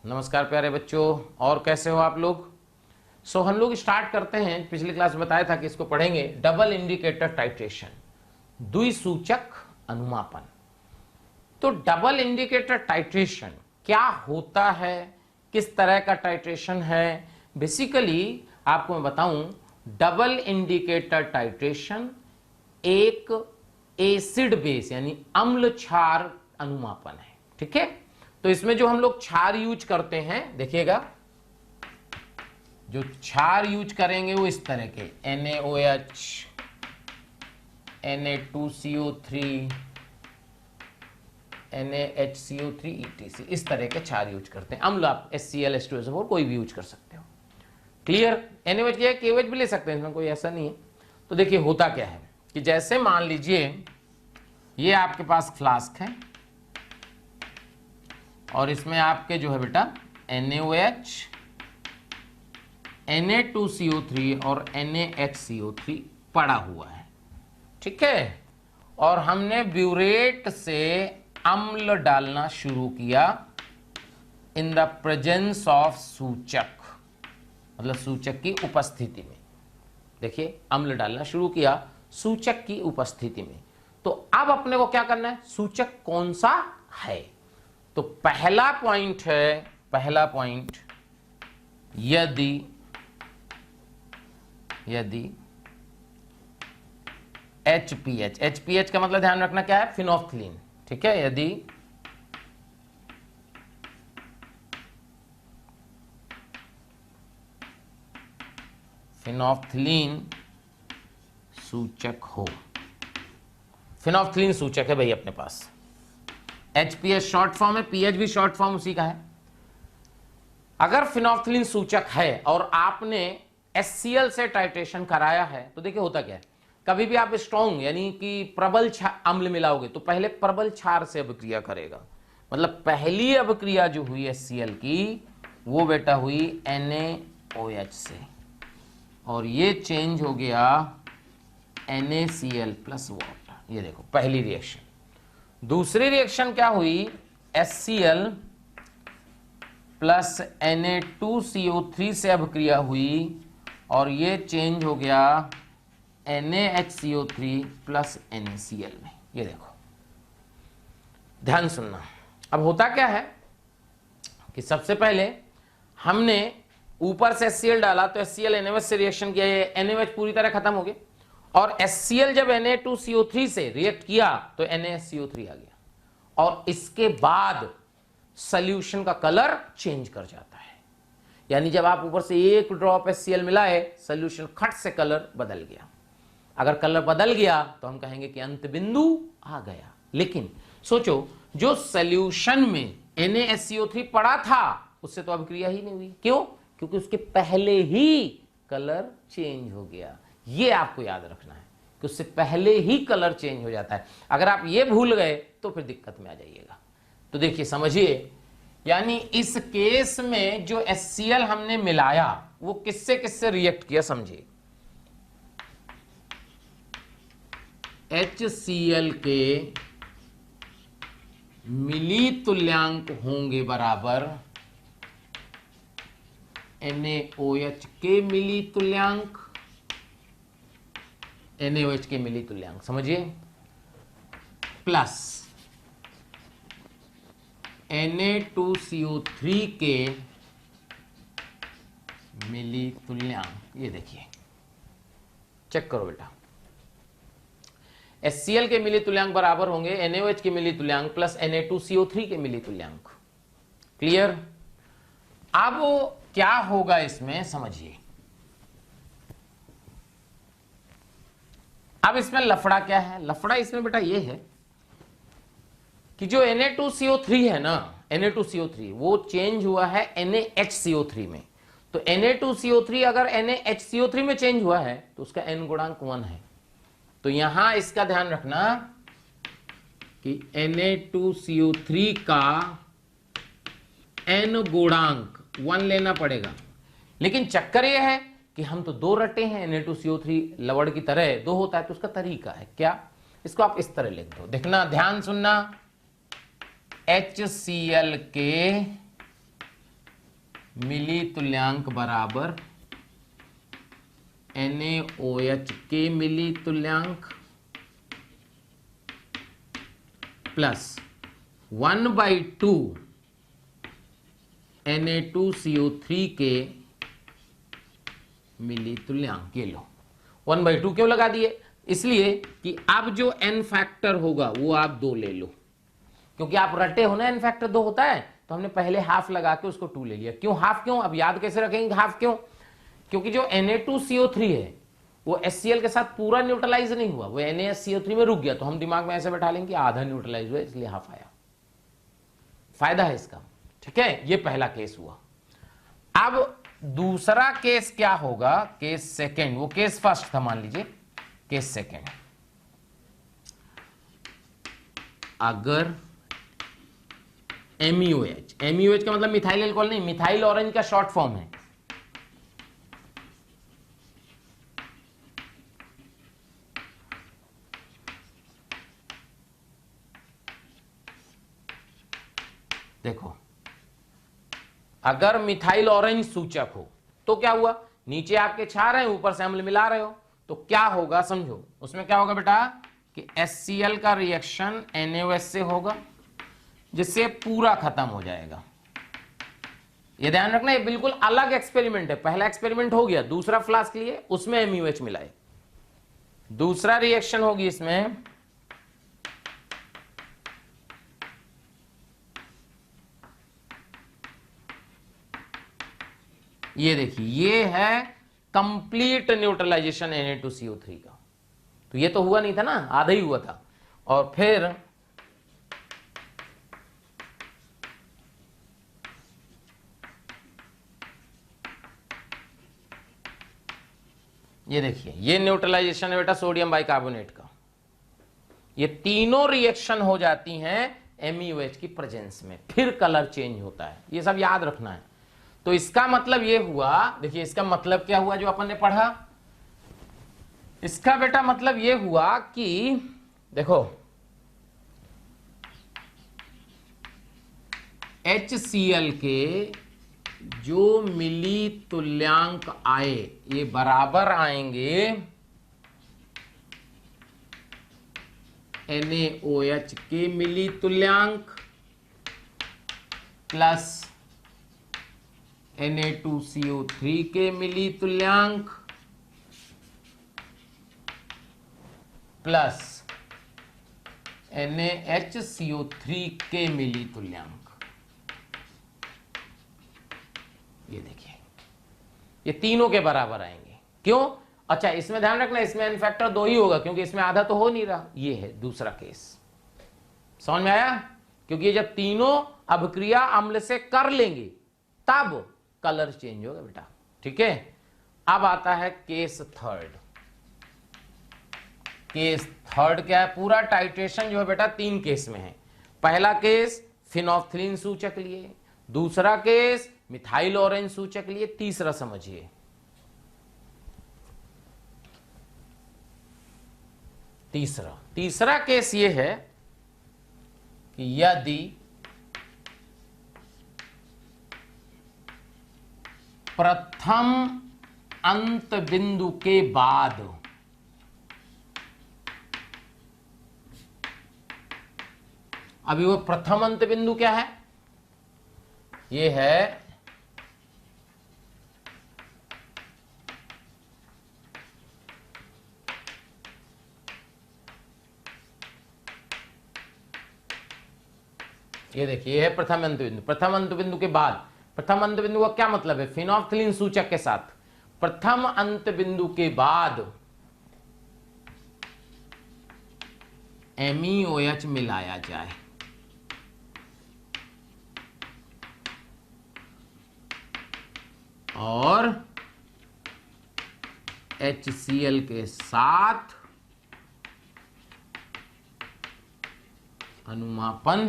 नमस्कार प्यारे बच्चों, और कैसे हो आप लोग। हम लोग स्टार्ट करते हैं। पिछली क्लास में बताया था कि इसको पढ़ेंगे, डबल इंडिकेटर टाइट्रेशन, द्विसूचक अनुमापन। तो डबल इंडिकेटर टाइट्रेशन क्या होता है, किस तरह का टाइट्रेशन है। बेसिकली आपको मैं बताऊं, डबल इंडिकेटर टाइट्रेशन एक एसिड बेस यानी अम्ल क्षार अनुमापन है। ठीक है, तो इसमें जो हम लोग क्षार यूज करते हैं, देखिएगा जो क्षार यूज करेंगे वो इस तरह के NaOH, Na2CO3, NaHCO3 ETC, इस तरह के क्षार यूज करते हैं। अम्ल आप HCl, H2SO4 कोई भी यूज कर सकते हो। क्लियर। NaOH क्या है, KOH भी ले सकते हैं, इसमें कोई ऐसा नहीं है। तो देखिए होता क्या है कि जैसे मान लीजिए ये आपके पास फ्लास्क है और इसमें आपके जो है बेटा NaOH, Na2CO3 और NaHCO3 पड़ा हुआ है। ठीक है, और हमने ब्यूरेट से अम्ल डालना शुरू किया इन द प्रेजेंस ऑफ सूचक, मतलब सूचक की उपस्थिति में। देखिए अम्ल डालना शुरू किया सूचक की उपस्थिति में। तो अब अपने को क्या करना है, सूचक कौन सा है। तो पहला पॉइंट है, पहला पॉइंट, यदि HPH का मतलब ध्यान रखना क्या है, फिनोफ्थलीन। ठीक है, यदि फिनोफ्थलीन सूचक हो, फिनोफ्थलीन सूचक है भाई अपने पास। HPH शॉर्ट फॉर्म है, PH भी शॉर्ट फॉर्म उसी का है। अगर फिनोफ्थलीन सूचक है और आपने HCl से टाइट्रेशन कराया है, तो देखिए होता क्या है, कभी भी आप स्ट्रॉन्ग यानी कि प्रबल अम्ल मिलाओगे तो पहले प्रबल क्षार से अभिक्रिया करेगा। मतलब पहली अभिक्रिया जो हुई HCl की, वो बेटा हुई NaOH से, और ये चेंज हो गया NaCl प्लस वाटर। ये देखो पहली रिएक्शन। दूसरी रिएक्शन क्या हुई, HCl प्लस Na2CO3 से अभिक्रिया हुई और ये चेंज हो गया NaHCO3 प्लस NaCl में। ये देखो, ध्यान सुनना। अब होता क्या है कि सबसे पहले हमने ऊपर से HCl डाला तो HCl NaOH से रिएक्शन किया, ये NaOH पूरी तरह खत्म हो गया, और HCl जब Na2CO3 से रिएक्ट किया तो NaHCO3 आ गया, और इसके बाद सॉल्यूशन का कलर चेंज कर जाता है। यानी जब आप ऊपर से एक ड्रॉप HCl मिलाए, सॉल्यूशन खट से कलर बदल गया। अगर कलर बदल गया तो हम कहेंगे कि अंत बिंदु आ गया। लेकिन सोचो, जो सॉल्यूशन में NaHCO3 पड़ा था उससे तो अभिक्रिया ही नहीं हुई। क्यों? क्योंकि उसके पहले ही कलर चेंज हो गया। ये आपको याद रखना है कि उससे पहले ही कलर चेंज हो जाता है। अगर आप ये भूल गए तो फिर दिक्कत में आ जाइएगा। तो देखिए समझिए, यानी इस केस में जो HCl हमने मिलाया वो किससे किससे रिएक्ट किया, समझिए। HCl के मिली तुल्यांक होंगे बराबर NaOH के मिली तुल्यांक, NaOH के मिली तुल्यांक, समझिए, प्लस Na2CO3 के मिली तुल्यांक। ये देखिए, चेक करो बेटा, HCl के मिली तुल्यांक बराबर होंगे NaOH के मिली तुल्यांक प्लस Na2CO3 के मिली तुल्यांक। क्लियर। अब क्या होगा इसमें, समझिए। अब इसमें लफड़ा क्या है, लफड़ा इसमें बेटा ये है कि जो Na2CO3 है ना, Na2CO3 वो चेंज हुआ है NaHCO3 में। तो Na2CO3 अगर NaHCO3 में चेंज हुआ है तो उसका N गुणांक 1 है। तो यहां इसका ध्यान रखना कि Na2CO3 का N गुणांक 1 लेना पड़ेगा। लेकिन चक्कर यह है कि हम तो दो रटे हैं, Na2CO3 लवड़ की तरह दो होता है, तो उसका तरीका है क्या, इसको आप इस तरह लिख दो, देखना ध्यान सुनना, HCl के मिली तुल्यांक बराबर NaOH के मिली तुल्यांक प्लस 1/2 Na2CO3 के मिली तुल्यांक। ये लो 1/2 क्यों लगा दिए, इसलिए कि अब जो n फैक्टर होगा वो आप 2 ले लो, क्योंकि आप रटे हो ना n फैक्टर 2 होता है, तो हमने पहले हाफ लगा के उसको 2 ले लिया। क्यों हाफ, क्यों अब याद कैसे रखेंगे हाफ क्यों, क्योंकि जो Na2CO3 है वो HCl के साथ पूरा न्यूट्रलाइज नहीं हुआ, वो NaSCO3 में रुक गया, तो हम दिमाग में ऐसे बैठा लेंगे आधा न्यूट्रलाइज हुआ इसलिए हाफ आया। फायदा है इसका, ठीक है। ये पहला केस हुआ। अब दूसरा केस क्या होगा, केस सेकेंड, वो केस फर्स्ट था मान लीजिए, केस सेकेंड, अगर MeOH का मतलब मिथाइल अल्कोहल नहीं, मिथाइल ऑरेंज का शॉर्ट फॉर्म है, देखो अगर मिथाइल ऑरेंज सूचक हो तो क्या हुआ, नीचे आपके क्षार हैं, ऊपर से अम्ल मिला रहे हो, तो क्या होगा समझो, उसमें क्या होगा बेटा कि HCl का रिएक्शन NaOH से होगा, जिससे पूरा खत्म हो जाएगा। ये ध्यान रखना, ये बिल्कुल अलग एक्सपेरिमेंट है। पहला एक्सपेरिमेंट हो गया, दूसरा फ्लास्क लिए उसमें MeOH मिलाए, दूसरा रिएक्शन होगी इसमें ये देखिए, ये है कंप्लीट न्यूट्रलाइजेशन Na2CO3 का। तो ये तो हुआ नहीं था ना, आधा ही हुआ था। और फिर ये देखिए, ये न्यूट्रलाइजेशन है बेटा सोडियम बाइकार्बोनेट का। ये तीनों रिएक्शन हो जाती हैं MeOH की प्रेजेंस में, फिर कलर चेंज होता है। ये सब याद रखना है। तो इसका मतलब ये हुआ, देखिए इसका मतलब क्या हुआ जो अपन ने पढ़ा, इसका बेटा मतलब ये हुआ कि देखो HCl के जो मिली तुल्यांक आए ये बराबर आएंगे NaOH के मिली तुल्यांक प्लस Na2CO3 के मिली तुल्यांक प्लस NaHCO3 के मिली तुल्यांक। ये देखिए, ये तीनों के बराबर आएंगे। क्यों? अच्छा, इसमें ध्यान रखना, इसमें n फैक्टर 2 ही होगा, क्योंकि इसमें आधा तो हो नहीं रहा। ये है दूसरा केस, समझ में आया? क्योंकि जब तीनों अभिक्रिया अम्ल से कर लेंगे तब कलर चेंज होगा बेटा, ठीक है। अब आता है केस थर्ड। केस थर्ड क्या है? पूरा टाइट्रेशन जो है बेटा 3 केस में है। पहला केस फिनोल्फ्थालीन सूचक लिए, दूसरा केस मिथाइल ऑरेंज सूचक लिए, तीसरा समझिए तीसरा केस ये है कि यदि प्रथम अंत बिंदु के बाद अभी वो प्रथम अंत बिंदु क्या है? ये है ये देखिए, ये है प्रथम अंत बिंदु। प्रथम अंत बिंदु के बाद, प्रथम अंत बिंदु का क्या मतलब है? फिनोल्फ्थालीन सूचक के साथ प्रथम अंत बिंदु के बाद MeOH मिलाया जाए, और HCl के साथ अनुमापन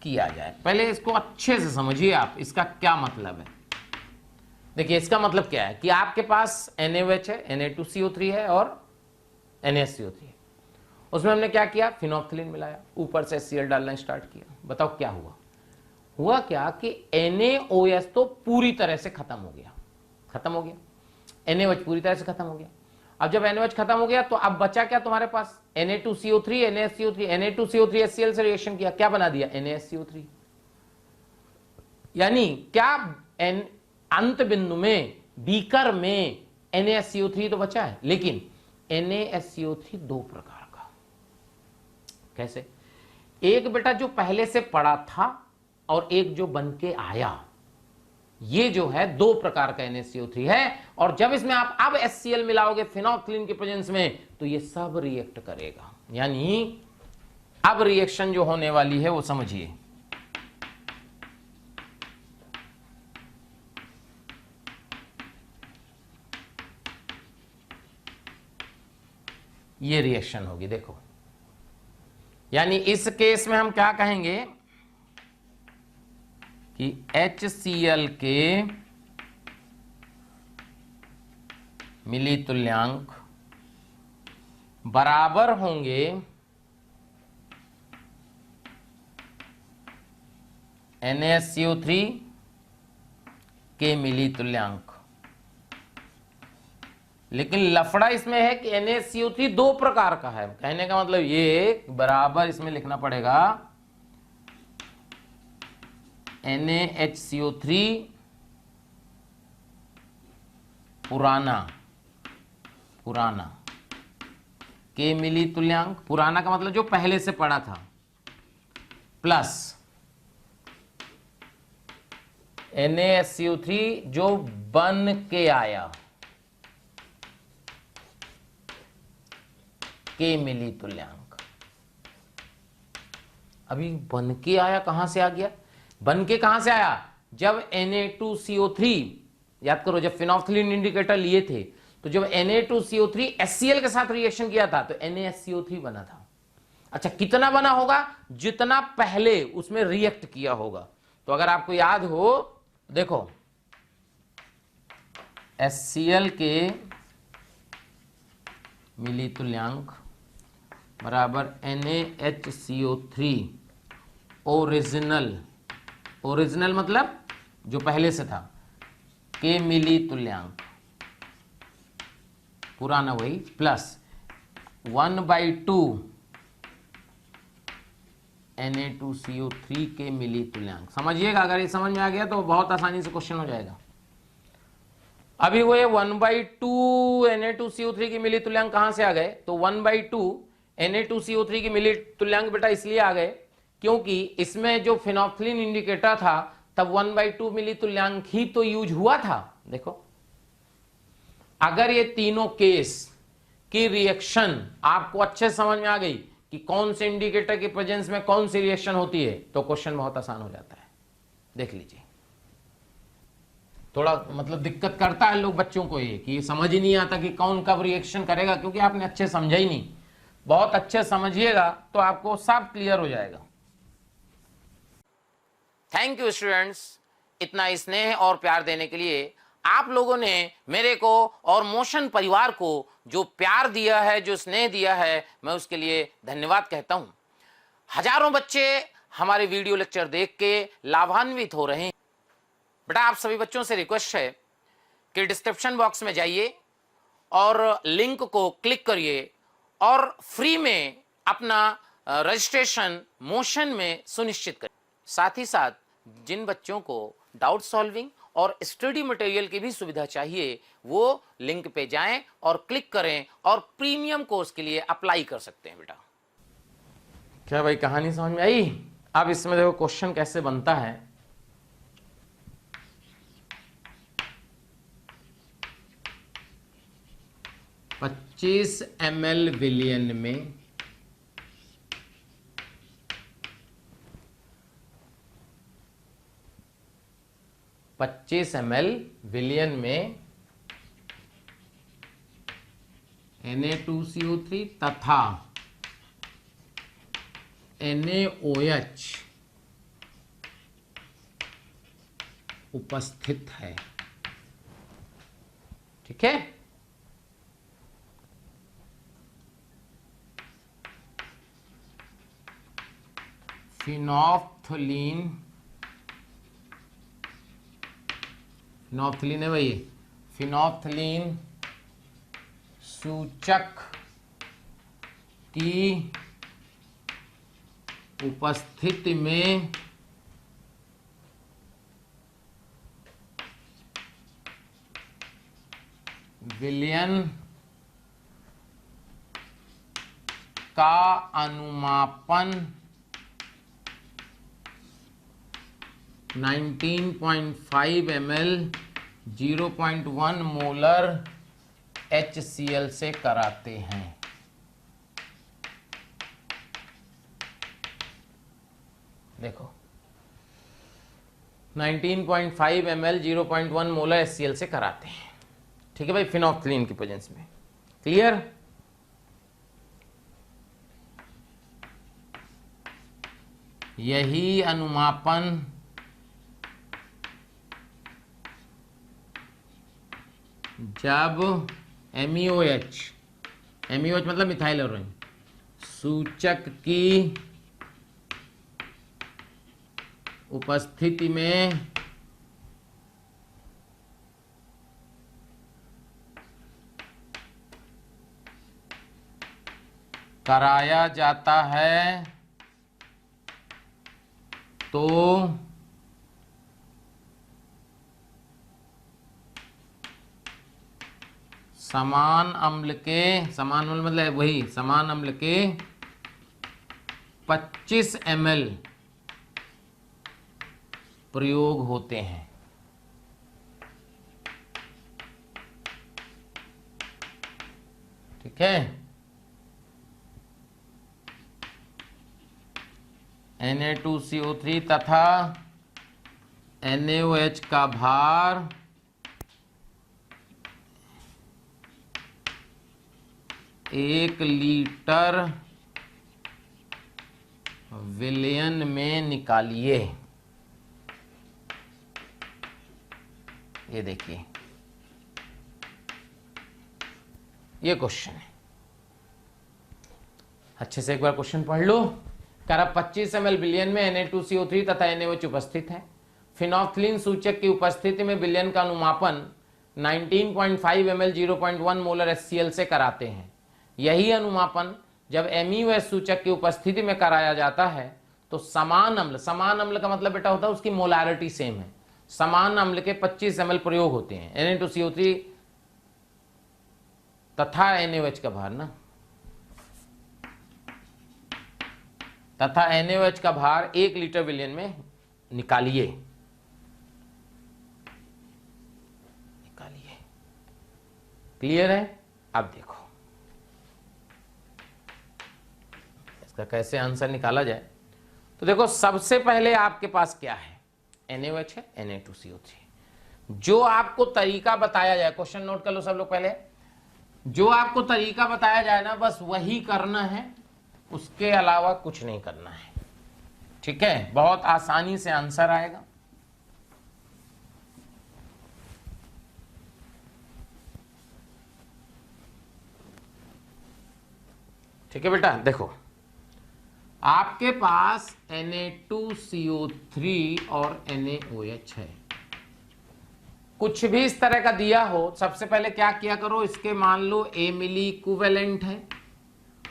किया जाए। पहले इसको अच्छे से समझिए आप, इसका क्या मतलब है। देखिए, इसका मतलब क्या है कि आपके पास NaOH है, Na2CO3 है और NaSCO3 है, उसमें हमने क्या किया, फिनोल्फथलीन मिलाया, ऊपर से HCl डालना स्टार्ट किया। बताओ क्या हुआ, हुआ क्या कि NaOH तो पूरी तरह से खत्म हो गया, NaOH पूरी तरह से खत्म हो गया। अब जब NaOH खत्म हो गया तो अब बचा क्या तुम्हारे पास, Na2CO3, NaSCO3, Na2CO3 HCl से रिएक्शन किया, क्या बना दिया, NaSCO3। यानी क्या अंत बिंदु में बीकर में NaSCO3 तो बचा है, लेकिन NaSCO3 दो प्रकार का। कैसे, एक बेटा जो पहले से पड़ा था और एक जो बन के आया, ये जो है दो प्रकार का NaCO3 है। और जब इसमें आप अब HCl मिलाओगे फिनोल्फथलीन के प्रेजेंस में तो ये सब रिएक्ट करेगा। यानी अब रिएक्शन जो होने वाली है वो समझिए, ये रिएक्शन होगी। देखो, यानी इस केस में हम क्या कहेंगे कि HCl के मिली तुल्यांक बराबर होंगे NaSCO3 के मिली तुल्यांक। लेकिन लफड़ा इसमें है कि NaCO3 दो प्रकार का है। कहने का मतलब ये बराबर इसमें लिखना पड़ेगा NaHCO3 पुराना के मिली तुल्यांक, पुराना का मतलब जो पहले से पड़ा था, प्लस NaSCO3 जो बन के आया के मिली तुल्यांक। अभी बन के आया कहां से आ गया, बन के कहां से आया, जब Na2CO3, याद करो जब फिनोल्फथलीन इंडिकेटर लिए थे तो जब Na2CO3 HCl के साथ रिएक्शन किया था तो NaSCO3 बना था। अच्छा, कितना बना होगा, जितना पहले उसमें रिएक्ट किया होगा। तो अगर आपको याद हो, देखो HCl के मिली तुल्यांक बराबर NaHCO3 ओरिजिनल मतलब जो पहले से था, के मिली तुल्यांक पुराना वही, प्लस 1/2 Na2CO3 के मिली तुल्यांक। समझिएगा, अगर ये समझ में आ गया तो बहुत आसानी से क्वेश्चन हो जाएगा। अभी वो 1/2 Na2CO3 की मिली तुल्यांक कहां से आ गए, तो 1/2 Na2CO3 की मिली तुल्यांक बेटा इसलिए आ गए क्योंकि इसमें जो फिनोल्फथलीन इंडिकेटर था तब 1/2 मिली तुल्यांक ही तो यूज हुआ था। देखो, अगर ये तीनों केस की रिएक्शन आपको अच्छे समझ में आ गई कि कौन से इंडिकेटर के प्रेजेंस में कौन सी रिएक्शन होती है, तो क्वेश्चन बहुत आसान हो जाता है। देख लीजिए, थोड़ा मतलब दिक्कत करता है लोग बच्चों को ये कि समझ ही नहीं आता कि कौन कब रिएक्शन करेगा, क्योंकि आपने अच्छे समझा ही नहीं। बहुत अच्छे समझिएगा तो आपको सब क्लियर हो जाएगा। थैंक यू स्टूडेंट्स, इतना स्नेह और प्यार देने के लिए। आप लोगों ने मेरे को और मोशन परिवार को जो प्यार दिया है, जो स्नेह दिया है, मैं उसके लिए धन्यवाद कहता हूं। हजारों बच्चे हमारे वीडियो लेक्चर देख के लाभान्वित हो रहे हैं। बेटा, आप सभी बच्चों से रिक्वेस्ट है कि डिस्क्रिप्शन बॉक्स में जाइए और लिंक को क्लिक करिए और फ्री में अपना रजिस्ट्रेशन मोशन में सुनिश्चित करें। साथ ही साथ जिन बच्चों को डाउट सॉल्विंग और स्टडी मटेरियल की भी सुविधा चाहिए, वो लिंक पे जाएं और क्लिक करें और प्रीमियम कोर्स के लिए अप्लाई कर सकते हैं। बेटा, क्या भाई कहानी समझ में आई? अब इसमें देखो क्वेश्चन कैसे बनता है। $25 ml विलियन में 25 ml विलियन में Na2CO3 तथा NaOH उपस्थित है। ठीक है, फिनोफ्थलीन, फिनोफ्थलीन है भाई, फिनोफ्थलीन सूचक की उपस्थिति में विलयन का अनुमापन 19.5 ml 0.1 मोलर HCl से कराते हैं। देखो 19.5 ml 0.1 मोलर HCl से कराते हैं, ठीक है भाई, फिनोफ्थलीन की प्रेजेंस में। क्लियर? यही अनुमापन जब MeOH, MeOH मतलब मिथाइल हेरोइन, सूचक की उपस्थिति में कराया जाता है तो समान अम्ल के, समान अम्ल मतलब वही समान अम्ल के 25 ml प्रयोग होते हैं। ठीक है, Na2CO3 तथा NaOH का भार 1 लीटर विलयन में निकालिए। ये देखिए, ये क्वेश्चन है, अच्छे से एक बार क्वेश्चन पढ़ लो। कह रहा 25 ml विलयन में Na2CO3 तथा NaOH उपस्थित है। फिनोफ्थलीन सूचक की उपस्थिति में विलयन का अनुमापन 19.5 ml 0.1 मोलर HCl से कराते हैं। यही अनुमापन जब MeOH सूचक की उपस्थिति में कराया जाता है तो समान अम्ल, समान अम्ल का मतलब बेटा होता है उसकी मोलारिटी सेम है, समान अम्ल के 25 ml प्रयोग होते हैं। Na2CO3 तथा NaOH का भार ना, तथा NaOH का भार 1 लीटर विलयन में निकालिए। क्लियर है? अब देखो इसका कैसे आंसर निकाला जाए। तो देखो सबसे पहले आपके पास क्या है, NaOH है, Na2CO3। जो आपको तरीका बताया जाए, क्वेश्चन नोट कर लो सब लोग, पहले जो आपको तरीका बताया जाए ना बस वही करना है, उसके अलावा कुछ नहीं करना है। ठीक है, बहुत आसानी से आंसर आएगा। ठीक है बेटा, देखो आपके पास Na2CO3 और NaOH है, कुछ भी इस तरह का दिया हो, सबसे पहले क्या किया करो, इसके मान लो A मिली इक्विवेलेंट है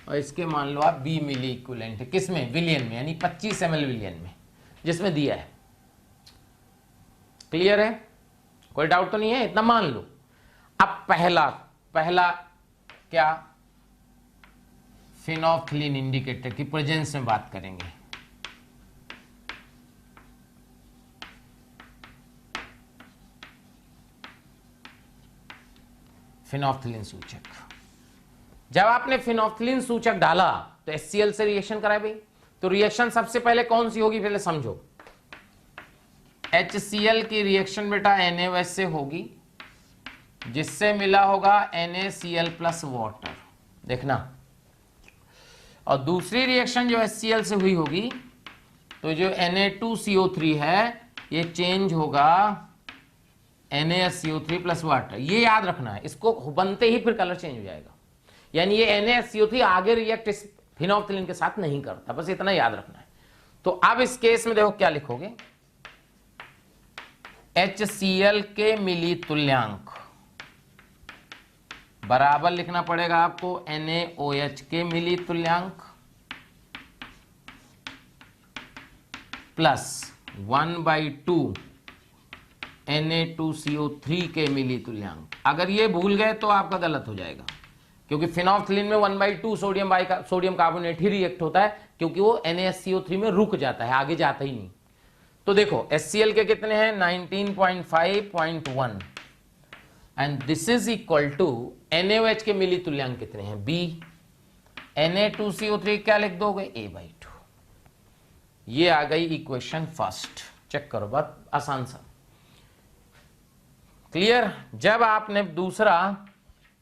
और इसके मान लो आप B मिली इक्विवेलेंट है। किसमें? विलियन में, यानी 25 ml विलियन में जिसमें दिया है। क्लियर है? कोई डाउट तो नहीं है? इतना मान लो। अब पहला क्या, फिनोफ्थलीन इंडिकेटर की प्रेजेंस में बात करेंगे। फिनोफ्थलीन सूचक, जब आपने फिनोफ्थलीन सूचक डाला तो HCl से रिएक्शन कराए भाई, तो रिएक्शन सबसे पहले कौन सी होगी पहले समझो। HCl की रिएक्शन बेटा NaOH से होगी, जिससे मिला होगा NaCl प्लस वाटर, देखना। और दूसरी रिएक्शन जो HCl से हुई होगी तो जो Na2CO3 है ये चेंज होगा NaSCO3 प्लस वाटर। ये याद रखना है, इसको बनते ही फिर कलर चेंज हो जाएगा, यानी ये NaSCO3 आगे रिएक्ट फिनोफ्थलीन के साथ नहीं करता, बस इतना याद रखना है। तो अब इस केस में देखो क्या लिखोगे, HCl के मिली तुल्यांक बराबर लिखना पड़ेगा आपको NaOH के मिली तुल्यांक प्लस 1/2 Na2CO3 के मिली तुल्यांक। अगर ये भूल गए तो आपका गलत हो जाएगा, क्योंकि फिनोल्फथलीन में 1/2 सोडियम कार्बोनेट ही रिएक्ट होता है, क्योंकि वो NaSCO3 में रुक जाता है, आगे जाता ही नहीं। तो देखो HCl के कितने हैं 19.5.1 and this is equal to NaOH के मिली तुल्यांक कितने हैं B, Na2CO3 क्या लिख दोगे A/2। ये आ गई इक्वेशन फर्स्ट। चेक करो, बात आसान सा, क्लियर। जब आपने दूसरा,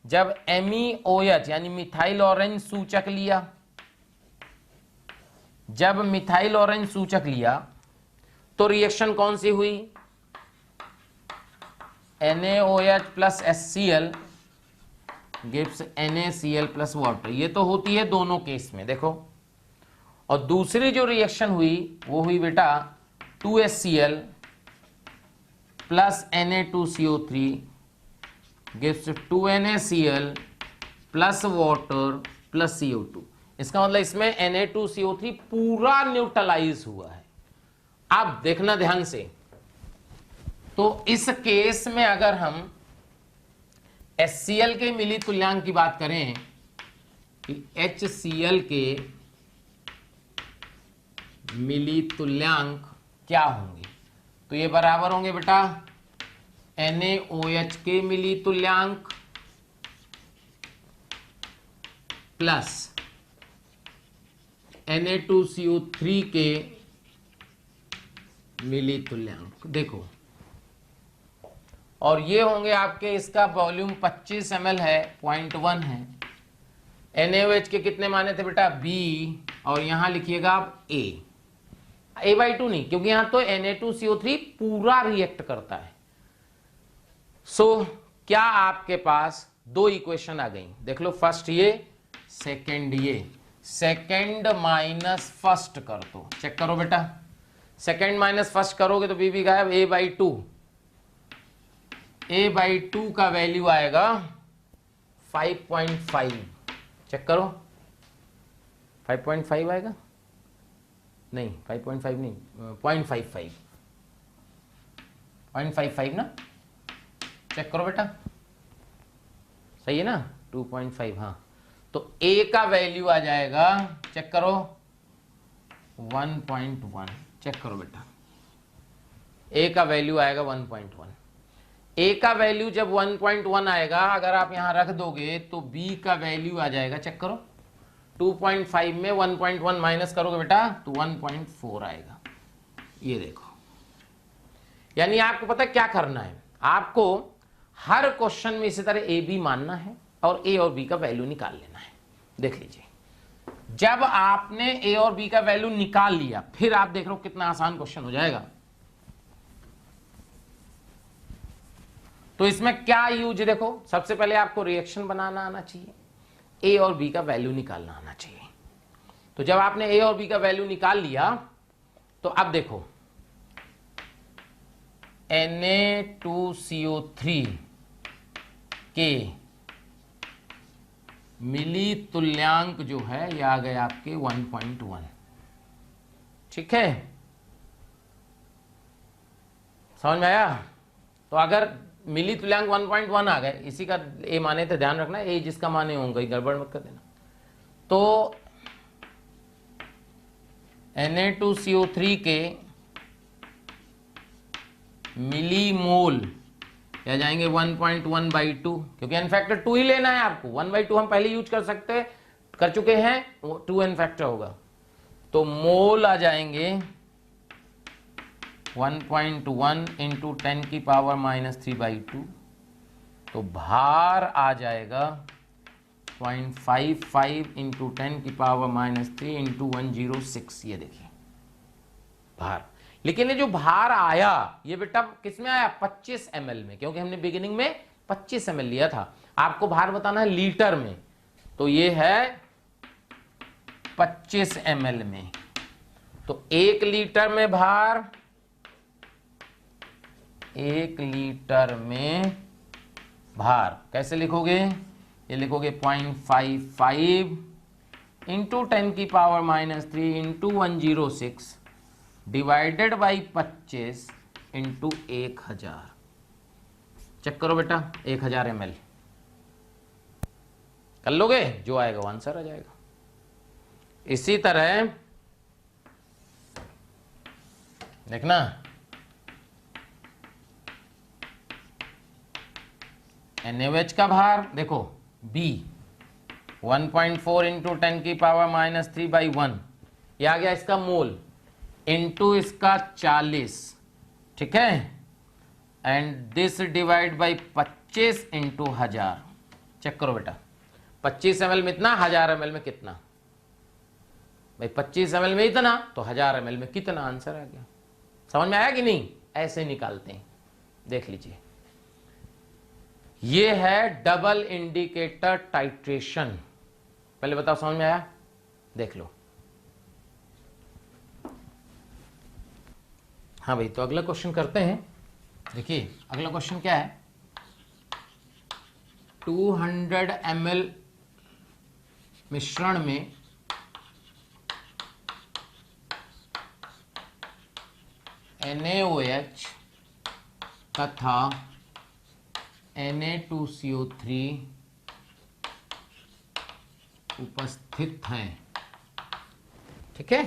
जब MEOH यानी मिथाइल ऑरेंज सूचक लिया, जब मिथाइल ऑरेंज सूचक लिया तो रिएक्शन कौन सी हुई, NaOH plus HCl gives NaCl plus water. ये तो होती है दोनों केस में, देखो। और दूसरी जो रिएक्शन हुई वो हुई बेटा 2HCl plus Na2CO3 gives 2NaCl plus water plus CO2। इसका मतलब इसमें Na2CO3 पूरा न्यूट्रलाइज हुआ है। अब देखना ध्यान से, तो इस केस में अगर हम HCl के मिली तुल्यांक की बात करें कि HCl के मिली तुल्यांक क्या होंगे, तो ये बराबर होंगे बेटा NaOH के मिली तुल्यांक प्लस Na2CO3 के मिली तुल्यांक। देखो, और ये होंगे आपके, इसका वॉल्यूम 25 ml है, 0.1 है। NaOH के कितने माने थे बेटा B, और यहां लिखिएगा आप A/2 नहीं, क्योंकि यहां तो Na2CO3 पूरा रिएक्ट करता है। सो क्या आपके पास दो इक्वेशन आ गई, देख लो, फर्स्ट ये, सेकंड ये। सेकंड माइनस फर्स्ट कर दो, चेक करो बेटा, सेकंड माइनस फर्स्ट करोगे तो बीबी गायब, A/2 का वैल्यू आएगा 5.5। चेक करो, 5.5 आएगा, नहीं 5.5 नहीं, 0.55 ना, चेक करो बेटा, सही है ना, 2.5। हाँ, तो A का वैल्यू आ जाएगा, चेक करो 1.1। चेक करो बेटा, A का वैल्यू आएगा 1.1। A का वैल्यू जब 1.1 आएगा, अगर आप यहां रख दोगे तो B का वैल्यू आ जाएगा, चेक करो 2.5 में 1.1 माइनस करोगे बेटा तो 1.4 आएगा। ये देखो, यानी आपको पता है क्या करना है, आपको हर क्वेश्चन में इसी तरह A B मानना है और A और B का वैल्यू निकाल लेना है। देख लीजिए, जब आपने A और B का वैल्यू निकाल लिया, फिर आप देख लो कितना आसान क्वेश्चन हो जाएगा। तो इसमें क्या यूज, देखो सबसे पहले आपको रिएक्शन बनाना आना चाहिए, A और B का वैल्यू निकालना आना चाहिए। तो जब आपने A और B का वैल्यू निकाल लिया तो अब देखो Na2CO3 के मिली तुल्यांक जो है ये आ गए आपके 1.1। ठीक है, समझ में आया। तो अगर मिली तुल्यांक 1.1 आ गए, इसी का A माने थे, ध्यान रखना A जिसका माने होंगे, गड़बड़ मत कर देना। तो Na2CO3 के मिली मोल क्या जाएंगे 1.1/2, क्योंकि n फैक्टर 2 ही लेना है आपको, 1/2 हम पहले यूज कर चुके हैं, 2n फैक्टर होगा, तो मोल आ जाएंगे 1.1 इंटू 10 की पावर -3/2, तो भार आ जाएगा 0.55 इंटू 10 की पावर -3 इंटू 106। ये देखिए भार, लेकिन ये जो भार आया ये बेटा किस में आया, 25 ml में, क्योंकि हमने बिगिनिंग में 25 ml लिया था। आपको भार बताना है लीटर में, तो ये है 25 ml में। तो 1 लीटर में भार, 1 लीटर में भार कैसे लिखोगे? ये लिखोगे 0.55 इंटू 10 की power -3 into 106 divided by 25 into 1000। Check करो बेटा, 1000 ml कर लोगे, जो आएगा वो आंसर आ जाएगा। इसी तरह देखना, NaOH का भार देखो B 1.4 इंटू 10 की पावर -3/1, ये आ गया इसका मोल, इंटू इसका 40, ठीक है, and this divide by 25 into 1000। Check करो बेटा, 25 ml में इतना, 1000 ml में कितना? भाई 25 ml में इतना तो 1000 ml में कितना? आंसर आ गया। समझ में आया कि नहीं? ऐसे निकालते हैं, देख लीजिए। ये है डबल इंडिकेटर टाइट्रेशन। पहले बताओ समझ में आया? देख लो। हाँ भाई, तो अगला क्वेश्चन करते हैं। देखिए अगला क्वेश्चन क्या है, 200 ml मिश्रण में NaOH तथा Na2CO3 उपस्थित हैं, ठीक है।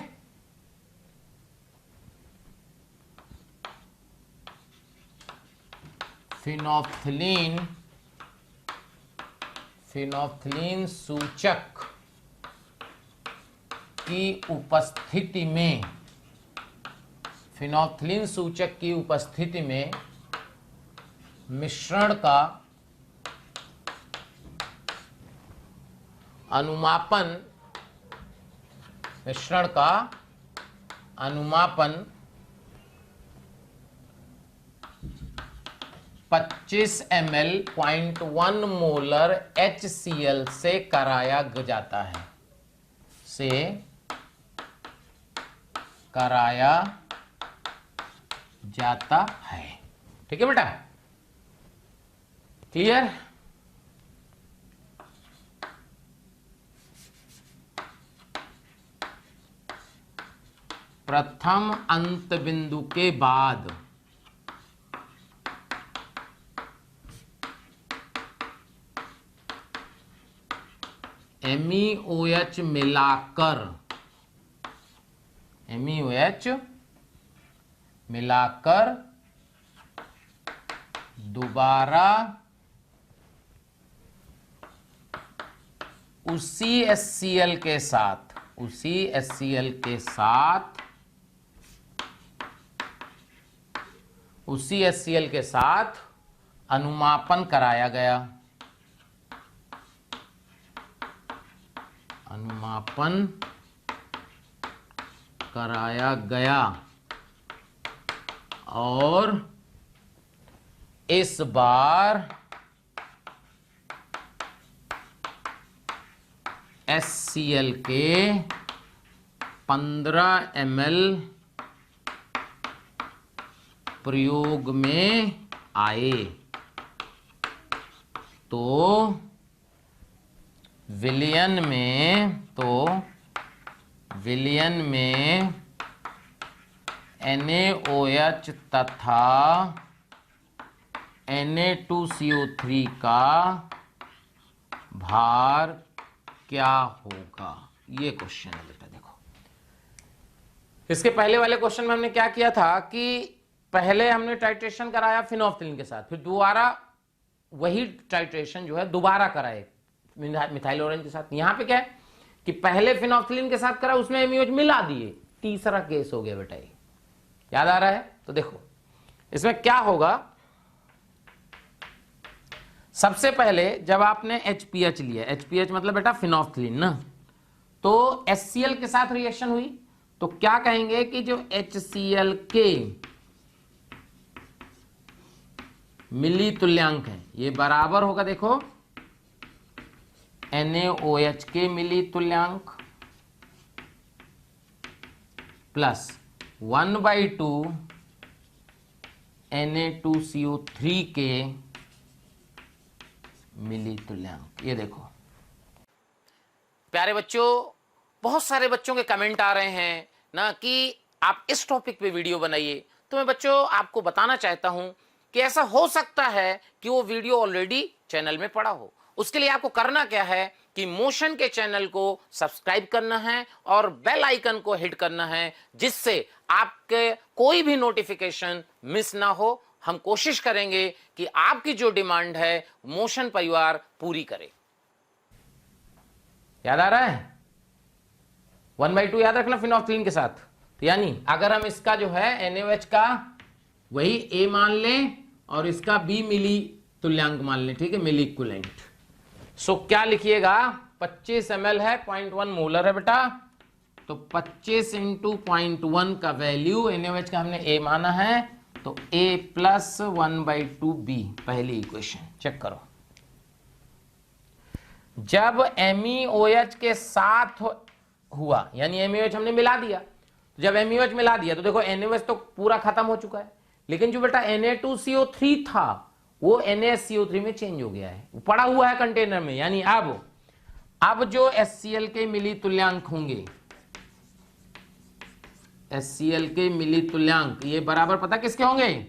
फिनोफ्थलीन सूचक की उपस्थिति में, फिनोफ्थलीन सूचक की उपस्थिति में मिश्रण का अनुमापन, मिश्रण का अनुमापन 25 ml 0.1 मोलर HCl से कराया जाता है, से कराया जाता है, ठीक है बेटा, क्लियर? प्रथम अंत बिंदु के बाद MEOH मिलाकर, MEOH मिलाकर दोबारा उसी HCl के साथ, उसी HCl के साथ, उसी HCl के साथ अनुमापन कराया गया, अनुमापन कराया गया, और इस बार HCl के 15 ml प्रयोग में आए, तो विलयन में NaOH तथा Na2CO3 का भार क्या होगा? ये क्वेश्चन है बेटा। देखो, इसके पहले वाले क्वेश्चन में हमने क्या किया था कि पहले हमने टाइट्रेशन कराया फिनोफ्थलीन के साथ, फिर दोबारा वही टाइट्रेशन जो है दोबारा कराए मिथाइल ऑरेंज के साथ। यहां पे क्या है कि पहले फिनोफ्थलीन के साथ करा, उसमें एमईओएच मिला दिए, तीसरा केस हो गया बेटा। ये याद आ रहा है? तो देखो इसमें क्या होगा, सबसे पहले जब आपने HPH लिया, HPH मतलब बेटा फिनोफ्थलीन ना, तो HCl के साथ रिएक्शन हुई, तो क्या कहेंगे कि जो HCl के मिली तुल्यांक है ये बराबर होगा, देखो NaOH के मिली तुल्यांक प्लस 1/2 Na2CO3 के मिली तुल्यांक। ये देखो प्यारे बच्चों, बहुत सारे बच्चों के कमेंट आ रहे हैं ना कि आप इस टॉपिक पे वीडियो बनाइए। तो मैं बच्चों आपको बताना चाहता हूं कि ऐसा हो सकता है कि वो वीडियो ऑलरेडी चैनल में पड़ा हो। उसके लिए आपको करना क्या है कि मोशन के चैनल को सब्सक्राइब करना है और बेल आइकन को हिट करना है, जिससे आपके कोई भी नोटिफिकेशन मिस ना हो। हम कोशिश करेंगे कि आपकी जो डिमांड है मोशन परिवार पूरी करे। याद आ रहा है? 1/2 याद रखना फिनोल्फथालीन के साथ। यानी अगर हम इसका जो है NaOH का वही A मान लें और इसका B मिली तुल्यांक मान लें, ठीक है, मिली इक्विवेलेंट। सो क्या लिखिएगा, 25 ml है, 0.1 मोलर है बेटा, तो 25 × 0.1 का वैल्यू NaOH का हमने A माना है, तो A + 1/2 B पहली इक्वेशन चेक करो। जब MEOH के साथ हुआ, यानी MEOH हमने मिला दिया, जब MEOH मिला दिया तो देखो NaOH तो पूरा खत्म हो चुका है, लेकिन जो बेटा Na2CO3 था वो NaSCO3 में चेंज हो गया है, वो पड़ा हुआ है कंटेनर में। यानी अब जो HCl के मिली तुल्यांक होंगे, HCl के मिली तुल्यांक ये बराबर पता किसके होंगे?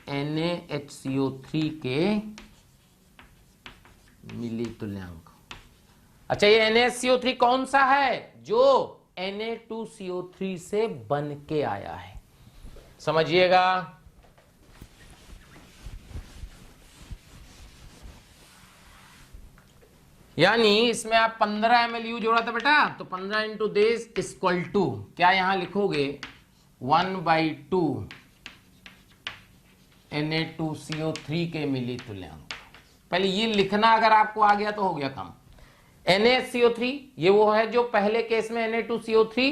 NaHCO3 के मिली तुल्यांक। अच्छा, ये NaSCO3 कौन सा है? जो Na2CO3 से बन के आया है, समझिएगा। यानी इसमें आप 15 ml यूज हो रहा था बेटा, तो 15 × दिस इक्वल टू क्या यहां लिखोगे? 1/2 Na2CO3 के मिली तुल्यांक। पहले ये लिखना अगर आपको आ गया तो हो गया काम। NaSCO3 ये वो है जो पहले केस में Na2CO3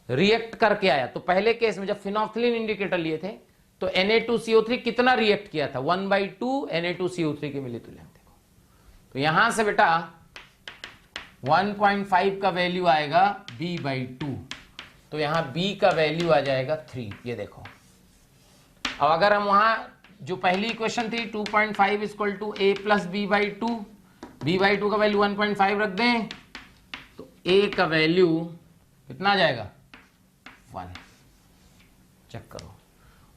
रिएक्ट करके आया। तो पहले केस में जब फिनोल्फथालीन इंडिकेटर लिए थे तो Na2CO3 कितना रिएक्ट किया था? 1/2 Na2CO3 के मिली तुल्यांक। देखो तो यहां से बेटा 1.5 का वैल्यू आएगा B/2, तो यहां B का वैल्यू आ जाएगा 3। ये देखो, अब अगर हम वहां जो पहली इक्वेशन थी 2.5 = A + B/2, B/2 का वैल्यू 1.5 रख दें तो A का वैल्यू कितना आ जाएगा? 1। चेक करो,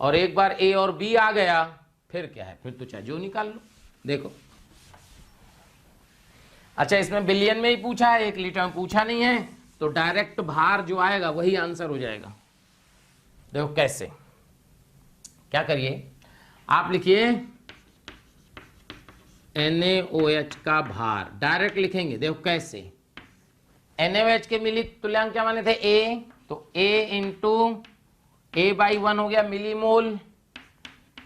और एक बार A और B आ गया फिर क्या है, फिर तो चाहे जो निकाल लो। देखो अच्छा, इसमें बिलियन में ही पूछा है, 1 लीटर में पूछा नहीं है, तो डायरेक्ट भार जो आएगा वही आंसर हो जाएगा। देखो कैसे, क्या करिए, आप लिखिए NaOH का भार, डायरेक्ट लिखेंगे। देखो कैसे, NaOH के मिली तुल्यांक क्या माने थे? A, तो A × A/1 हो गया मिलीमोल,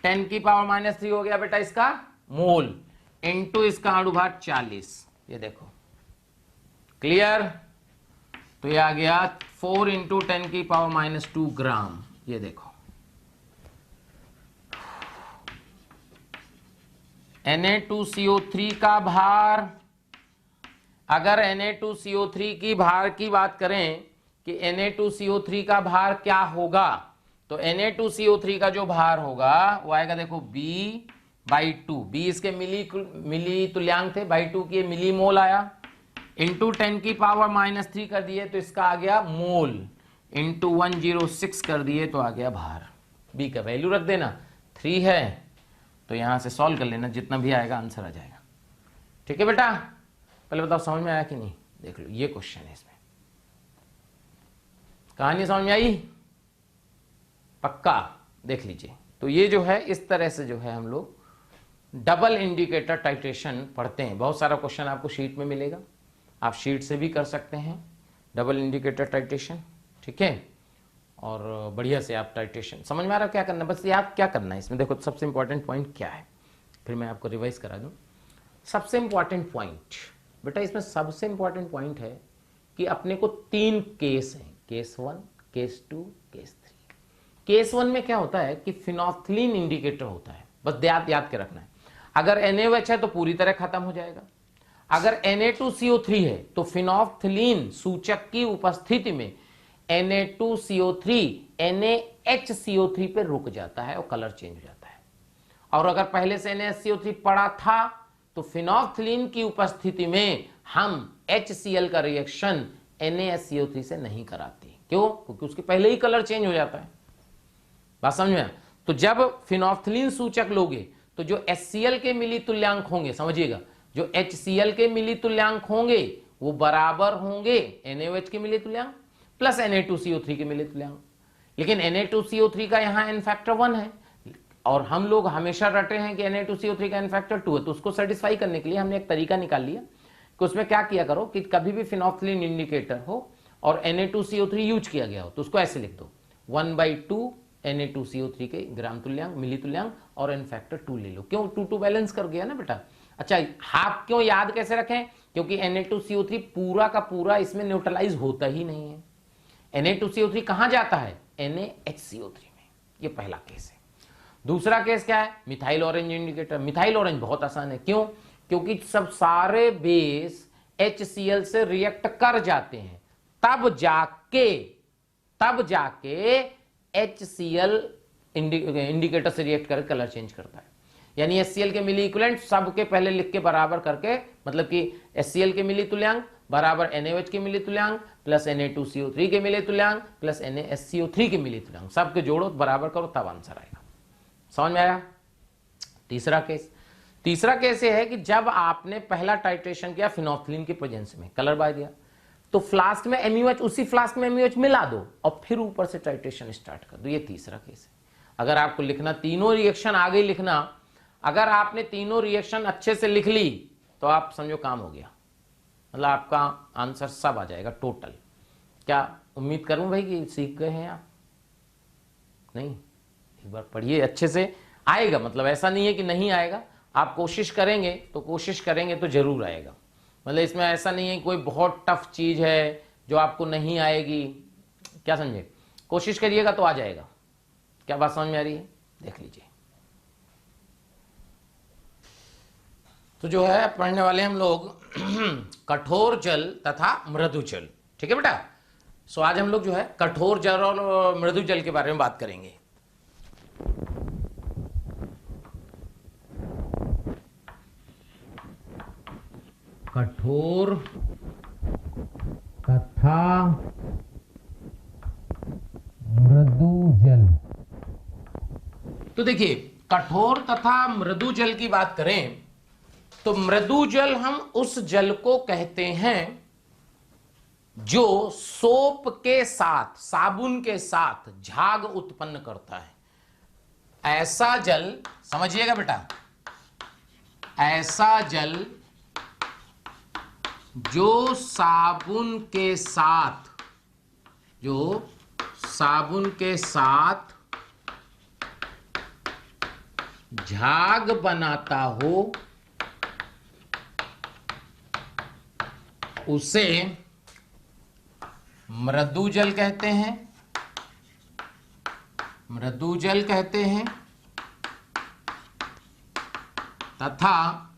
10⁻³ हो गया बेटा इसका मोल, इनटू इसका अणुभार 40। ये देखो क्लियर, तो ये आ गया 4 × 10⁻² ग्राम। ये देखो Na2CO3 का भार, अगर Na2CO3 की भार की बात करें कि Na2CO3 का भार क्या होगा, तो Na2CO3 का जो भार होगा वो आएगा, देखो B/2, B इसके मिली तुल्यांक थे, /2 की मिली मोल आया, इंटू 10⁻³ कर दिए तो इसका आ गया मोल, इंटू 106 कर दिए तो आ गया भार। B का वैल्यू रख देना, 3 है, तो यहां से सॉल्व कर लेना, जितना भी आएगा आंसर आ जाएगा। ठीक है बेटा, पहले बताओ समझ में आया कि नहीं? देख लो ये क्वेश्चन है, इसमें कहानी समझ में आई? पक्का देख लीजिए। तो ये जो है इस तरह से जो है हम लोग डबल इंडिकेटर टाइट्रेशन पढ़ते हैं। बहुत सारा क्वेश्चन आपको शीट में मिलेगा, आप शीट से भी कर सकते हैं डबल इंडिकेटर टाइट्रेशन, ठीक है। और बढ़िया से आप टाइट्रेशन समझ में आ रहा है क्या करना है, बस ये आप क्या करना है इसमें। देखो सबसे इंपॉर्टेंट पॉइंट क्या है, फिर मैं आपको रिवाइज करा दूं। सबसे इंपॉर्टेंट पॉइंट बेटा इसमें सबसे इंपॉर्टेंट पॉइंट है कि अपने को 3 केस हैं, केस 1, केस 2, केस 3। केस 1 में क्या होता है कि फिनोल्फथालीन इंडिकेटर होता है, बस याद के रखना है। अगर NaOH है तो पूरी तरह खत्म हो जाएगा, अगर Na2CO3 है तो फिनोल्फथालीन सूचक की उपस्थिति में Na2CO3 NaHCO3 पे रुक जाता है और कलर चेंज हो जाता है। और अगर पहले से NaHCO3 पड़ा था तो फिनोल्फ्थालीन की उपस्थिति में हम HCl का रिएक्शन NaHCO3 से नहीं कराते। क्यों? क्योंकि उसके पहले ही कलर चेंज हो जाता है। बात समझ में? तो जब फिनोल्फ्थालीन सूचक लोगे तो जो HCl के मिली तुल्यांक होंगे, समझिएगा, जो HCl के मिली तुल्यांक होंगे वो बराबर होंगे NaOH के मिली तुल्यांक प्लस Na2CO3 के मिली तुल्यांक। लेकिन Na2CO3 का यहाँ n फैक्टर 1 है और हम लोग हमेशा रटे हैं कि Na2CO3 का n फैक्टर 2 है, तो उसको सेटिस्फाई करने के लिए हमने एक तरीका निकाल लिया कि उसमें क्या किया करो कि कभी भी फिनोल्फ्थालीन इंडिकेटर हो और Na2CO3 यूज किया गया हो तो उसको ऐसे लिख दो 1/2 Na2CO3 के ग्राम तुल्यांक मिली तुल्यांक और n फैक्टर 2 ले लो। क्यों? 2 बैलेंस कर गया ना बेटा। अच्छा, हाफ क्यों याद कैसे रखें? क्योंकि Na2CO3 पूरा का पूरा इसमें न्यूट्रलाइज होता ही नहीं है। Na2CO3 कहां जाता है? NaHCO3 में। ये पहला केस है। दूसरा केस क्या है? Methyl orange indicator. Methyl orange बहुत आसान है। क्यों? क्योंकि सब सारे बेस HCl से रिएक्ट कर जाते हैं, तब जाके HCl इंडिकेटर से रिएक्ट करके कलर चेंज करता है। यानी HCl के मिली इक्विवेलेंट सबके पहले लिख के बराबर करके, मतलब कि HCl के मिली तुल्यांक बराबर NaOH के मिली तुल्यांक प्लस Na2CO3 के मिली तुल्यांक प्लस NaSCO3 के मिली तुल्यांक, सबके जोड़ो बराबर करो तब आंसर आएगा। समझ में आया? तीसरा केस ये है कि जब आपने पहला टाइट्रेशन किया फिनोल्फ्थालीन की प्रेजेंस में, कलर बाय दिया, तो फ्लास्क में MUH, उसी फ्लास्क में MUH मिला दो और फिर ऊपर से टाइट्रेशन स्टार्ट कर दो। ये तीसरा केस है। अगर आपको लिखना तीनों रिएक्शन आगे लिखना, अगर आपने तीनों रिएक्शन अच्छे से लिख ली तो आप समझो काम हो गया, मतलब आपका आंसर सब आ जाएगा टोटल। क्या उम्मीद करूं भाई कि सीख गए हैं आप? नहीं, एक बार पढ़िए अच्छे से, आएगा। मतलब ऐसा नहीं है कि नहीं आएगा, आप कोशिश करेंगे तो जरूर आएगा। मतलब इसमें ऐसा नहीं है कोई बहुत टफ चीज है जो आपको नहीं आएगी, क्या समझे? कोशिश करिएगा तो आ जाएगा। क्या बात समझ में आ रही है? देख लीजिए। तो जो है पढ़ने वाले हम लोग कठोर जल तथा मृदु जल। ठीक है बेटा? सो आज हम लोग जो है कठोर जल और मृदु जल के बारे में बात करेंगे। कठोर तथा मृदु जल। तो देखिए, कठोर तथा मृदु जल की बात करें तो मृदु जल हम उस जल को कहते हैं जो सोप के साथ, साबुन के साथ झाग उत्पन्न करता है। ऐसा जल, समझिएगा बेटा, ऐसा जल जो साबुन के साथ झाग बनाता हो उसे मृदु जल कहते हैं। मृदु जल कहते हैं तथा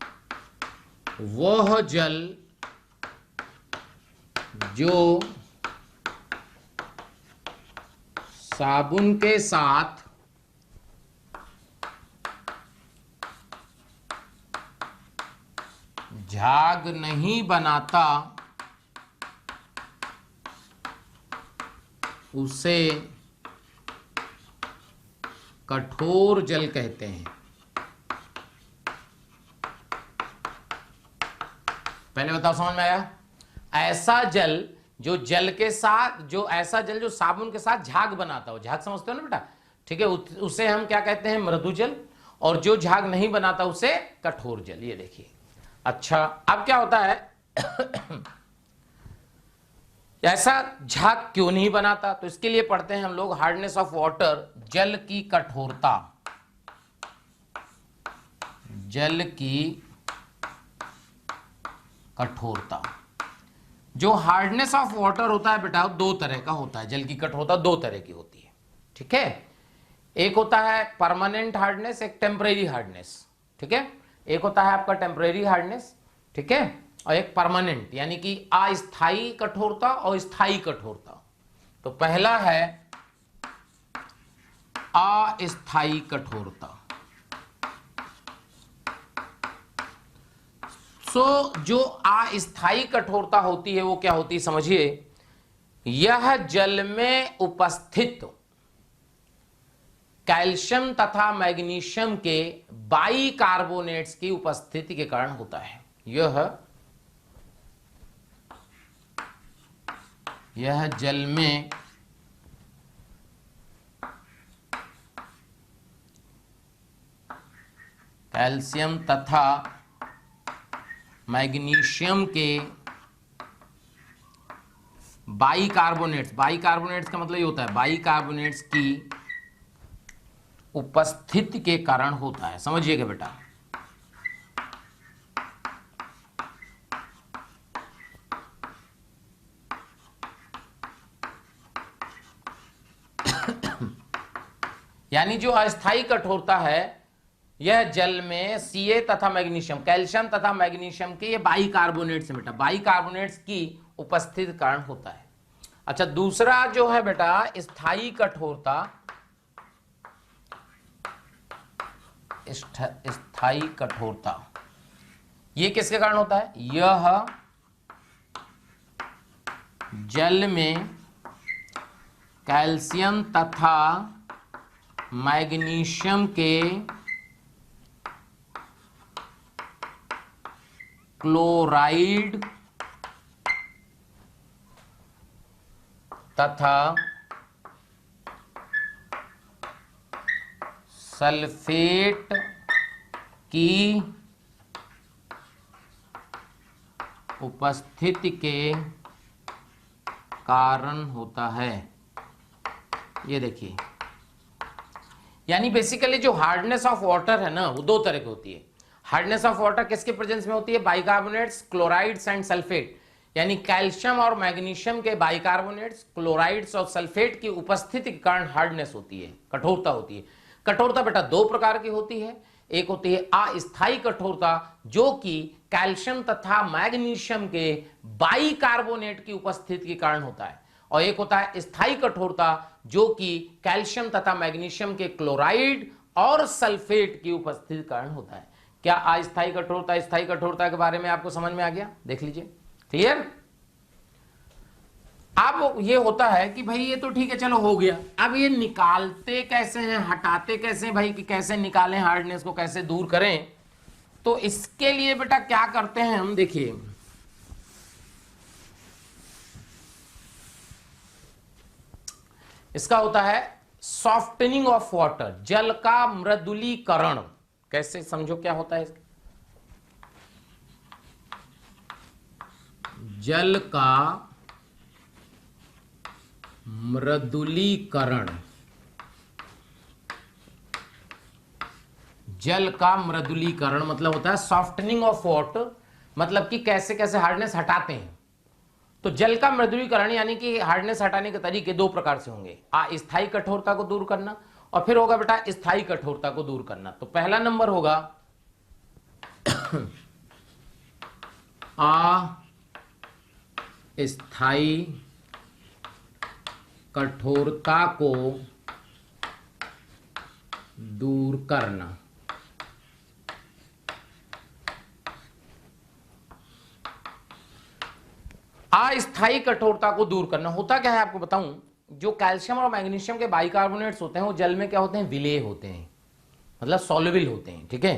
वह जल जो साबुन के साथ झाग नहीं बनाता उसे कठोर जल कहते हैं। पहले बताओ, समझ में आया? ऐसा जल जो जल के साथ, जो ऐसा जल जो साबुन के साथ झाग बनाता हो, झाग समझते हो ना बेटा? ठीक है, उसे हम क्या कहते हैं? मृदु जल। और जो झाग नहीं बनाता उसे कठोर जल। ये देखिए। अच्छा, अब क्या होता है ऐसा झाग क्यों नहीं बनाता? तो इसके लिए पढ़ते हैं हम लोग हार्डनेस ऑफ वाटर, जल की कठोरता। जल की कठोरता। जो हार्डनेस ऑफ वाटर होता है बेटा, दो तरह का होता है। जल की कठोरता दो तरह की होती है। ठीक है? एक होता है परमानेंट हार्डनेस, एक टेम्परेरी हार्डनेस। ठीक है? एक होता है आपका टेम्परेरी हार्डनेस, ठीक है, और एक परमानेंट, यानी कि अस्थायी कठोरता और स्थायी कठोरता। तो पहला है अस्थायी कठोरता। जो अस्थायी कठोरता होती है वो क्या होती है समझिए, यह जल में उपस्थित कैल्शियम तथा मैग्नीशियम के बाइकार्बोनेट्स की उपस्थिति के कारण होता है। यह जल में कैल्शियम तथा मैग्नीशियम के बाइकार्बोनेट्स का मतलब ये होता है बाइकार्बोनेट्स की उपस्थिति के कारण होता है। समझिएगा बेटा, यानी जो अस्थायी कठोरता है यह जल में Ca तथा मैग्नीशियम, कैल्शियम तथा मैग्नीशियम के ये बाइकार्बोनेट्स है बेटा, बाइकार्बोनेट्स की उपस्थिति कारण होता है। अच्छा, दूसरा जो है बेटा स्थायी कठोरता, स्थायी कठोरता ये किसके कारण होता है, यह जल में कैल्शियम तथा मैग्नीशियम के क्लोराइड तथा सल्फेट की उपस्थिति के कारण होता है। ये देखिए, यानी बेसिकली जो हार्डनेस ऑफ वाटर है ना वो दो तरह की होती है। हार्डनेस ऑफ वाटर किसके प्रेजेंस में होती है, बाइकार्बोनेट्स, क्लोराइड्स एंड सल्फेट, यानी कैल्शियम और मैग्नीशियम के बाइकार्बोनेट्स, क्लोराइड्स और सल्फेट की उपस्थिति के कारण हार्डनेस होती है, कठोरता होती है। कठोरता बेटा दो प्रकार की होती है, एक होती है अस्थायी कठोरता जो कि कैल्शियम तथा मैग्नीशियम के बाइकार्बोनेट की उपस्थिति के कारण होता है, और एक होता है स्थायी कठोरता जो कि कैल्शियम तथा मैग्नीशियम के क्लोराइड और सल्फेट की उपस्थिति के कारण होता है। क्या अस्थायी कठोरता स्थायी कठोरता के बारे में आपको समझ में आ गया, देख लीजिए, क्लियर। अब ये होता है कि भाई ये तो ठीक है चलो हो गया, अब ये निकालते कैसे हैं, हटाते कैसे भाई, कि कैसे निकालें, हार्डनेस को कैसे दूर करें। तो इसके लिए बेटा क्या करते हैं हम, देखिए इसका होता है सॉफ्टनिंग ऑफ वाटर, जल का मृदुलीकरण। कैसे, समझो क्या होता है, जल का मृदुलीकरण। जल का मृदुलीकरण मतलब होता है सॉफ्टनिंग ऑफ वाटर, मतलब कि कैसे कैसे हार्डनेस हटाते हैं। तो जल का मृदुलीकरण यानी कि हार्डनेस हटाने के तरीके दो प्रकार से होंगे, अस्थायी कठोरता को दूर करना और फिर होगा बेटा स्थायी कठोरता को दूर करना। तो पहला नंबर होगा अस्थायी कठोरता को दूर करना। अस्थायी कठोरता को दूर करना होता क्या है आपको बताऊं, जो कैल्शियम और मैग्नीशियम के बाइकार्बोनेट्स होते हैं वो जल में क्या होते हैं, विलेय होते हैं, मतलब सॉल्युबल होते हैं, ठीक है।